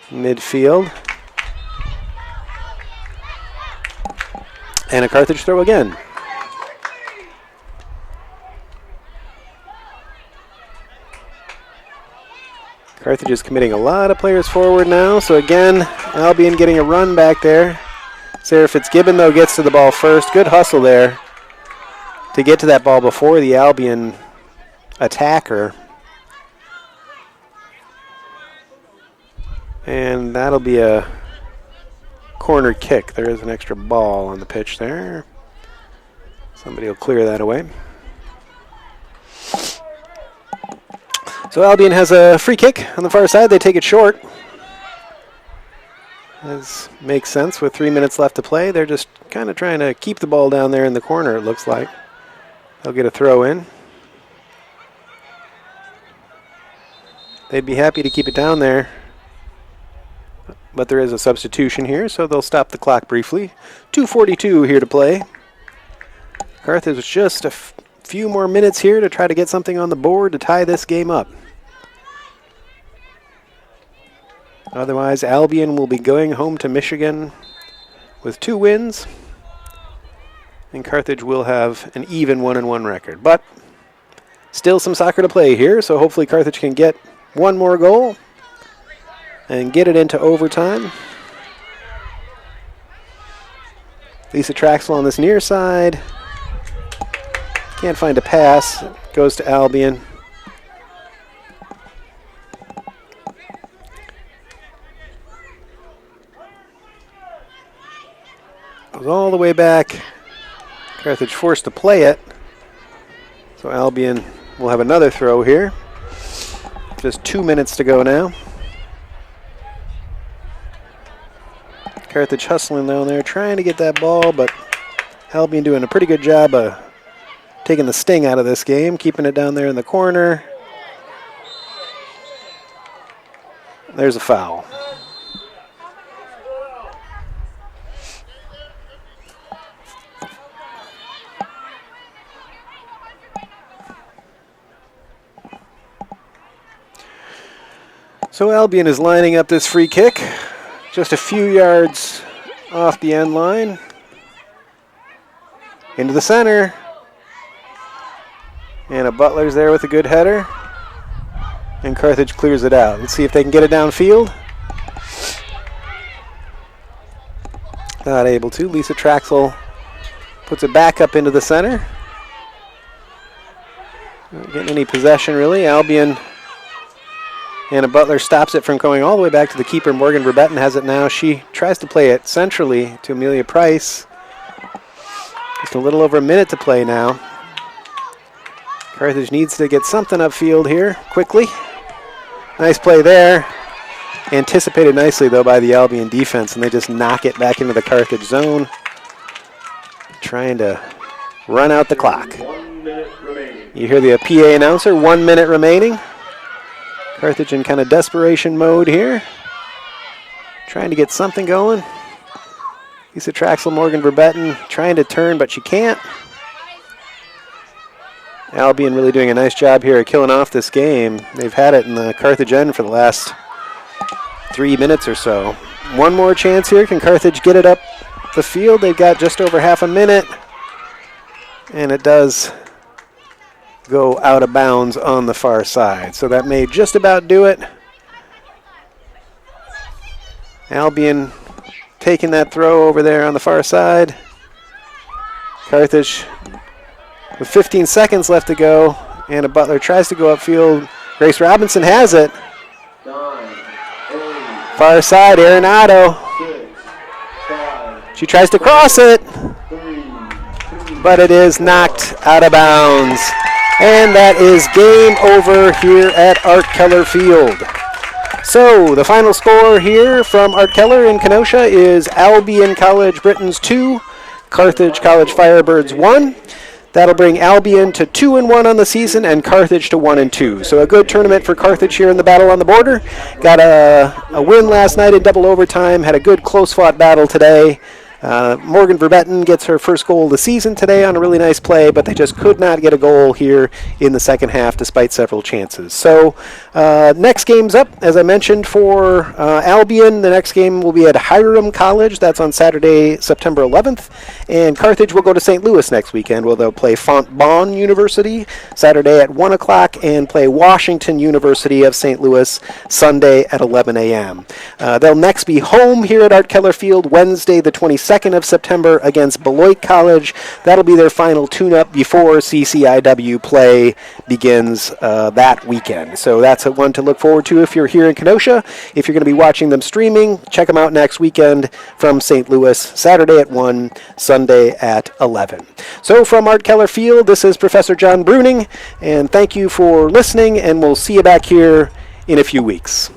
midfield. And a Carthage throw again. Carthage is committing a lot of players forward now. So again, Albion getting a run back there. Sarah Fitzgibbon, though, gets to the ball first. Good hustle there to get to that ball before the Albion attacker. And that'll be a corner kick. There is an extra ball on the pitch there. Somebody will clear that away. So Albion has a free kick on the far side. They take it short. This makes sense with 3 minutes left to play. They're just kind of trying to keep the ball down there in the corner, it looks like. They'll get a throw in. They'd be happy to keep it down there. But there is a substitution here, so they'll stop the clock briefly. 2:42 here to play. Carthage with just a few more minutes here to try to get something on the board to tie this game up. Otherwise, Albion will be going home to Michigan with 2 wins, and Carthage will have an even 1-1 record. But still some soccer to play here, so hopefully Carthage can get one more goal and get it into overtime. Lisa Traxel on this near side. Can't find a pass. Goes to Albion. Goes all the way back. Carthage forced to play it. So Albion will have another throw here. Just 2 minutes to go now. Carthage hustling down there, trying to get that ball, but Albion doing a pretty good job of taking the sting out of this game, keeping it down there in the corner. There's a foul. So Albion is lining up this free kick. Just a few yards off the end line. Into the center. And a Butler's there with a good header. And Carthage clears it out. Let's see if they can get it downfield. Not able to. Lisa Traxel puts it back up into the center. Not getting any possession really. Albion and a Butler stops it from going all the way back to the keeper. Morgan Verbetten has it now. She tries to play it centrally to Amelia Price. Just a little over a minute to play now. Carthage needs to get something upfield here quickly. Nice play there. Anticipated nicely, though, by the Albion defense, and they just knock it back into the Carthage zone. Trying to run out the clock. 1 minute remaining. You hear the PA announcer, 1 minute remaining. Carthage in kind of desperation mode here. Trying to get something going. Lisa Traxel, Morgan Verbetten trying to turn, but she can't. Albion really doing a nice job here of killing off this game. They've had it in the Carthage end for the last 3 minutes or so. One more chance here. Can Carthage get it up the field? They've got just over half a minute. And it does go out of bounds on the far side. So that may just about do it. Albion taking that throw over there on the far side. Carthage with 15 seconds left to go. And a Butler tries to go upfield. Grace Robinson has it. 9, 8, Far side, Arenado. 6, 5, She tries to cross it, 3, 2, but it is knocked out of bounds. And that is game over here at Art Keller Field. So the final score here from Art Keller in Kenosha is Albion College Britons 2, Carthage College Firebirds 1. That'll bring Albion to 2-1 on the season and Carthage to 1-2. So a good tournament for Carthage here in the Battle on the Border. Got a win last night in double overtime. Had a good close-fought battle today. Morgan Verbetten gets her first goal of the season today on a really nice play, but they just could not get a goal here in the second half despite several chances. So next game's up, as I mentioned, for Albion. The next game will be at Hiram College. That's on Saturday, September 11th. And Carthage will go to St. Louis next weekend, where they'll play Fontbonne University Saturday at 1 o'clock and play Washington University of St. Louis Sunday at 11 a.m. They'll next be home here at Art Keller Field Wednesday the 22nd. 2nd of September against Beloit College. That'll be their final tune-up before CCIW play begins that weekend. So that's one to look forward to if you're here in Kenosha. If you're going to be watching them streaming, check them out next weekend from St. Louis, Saturday at 1, Sunday at 11. So from Art Keller Field, this is Professor John Bruning, and thank you for listening, and we'll see you back here in a few weeks.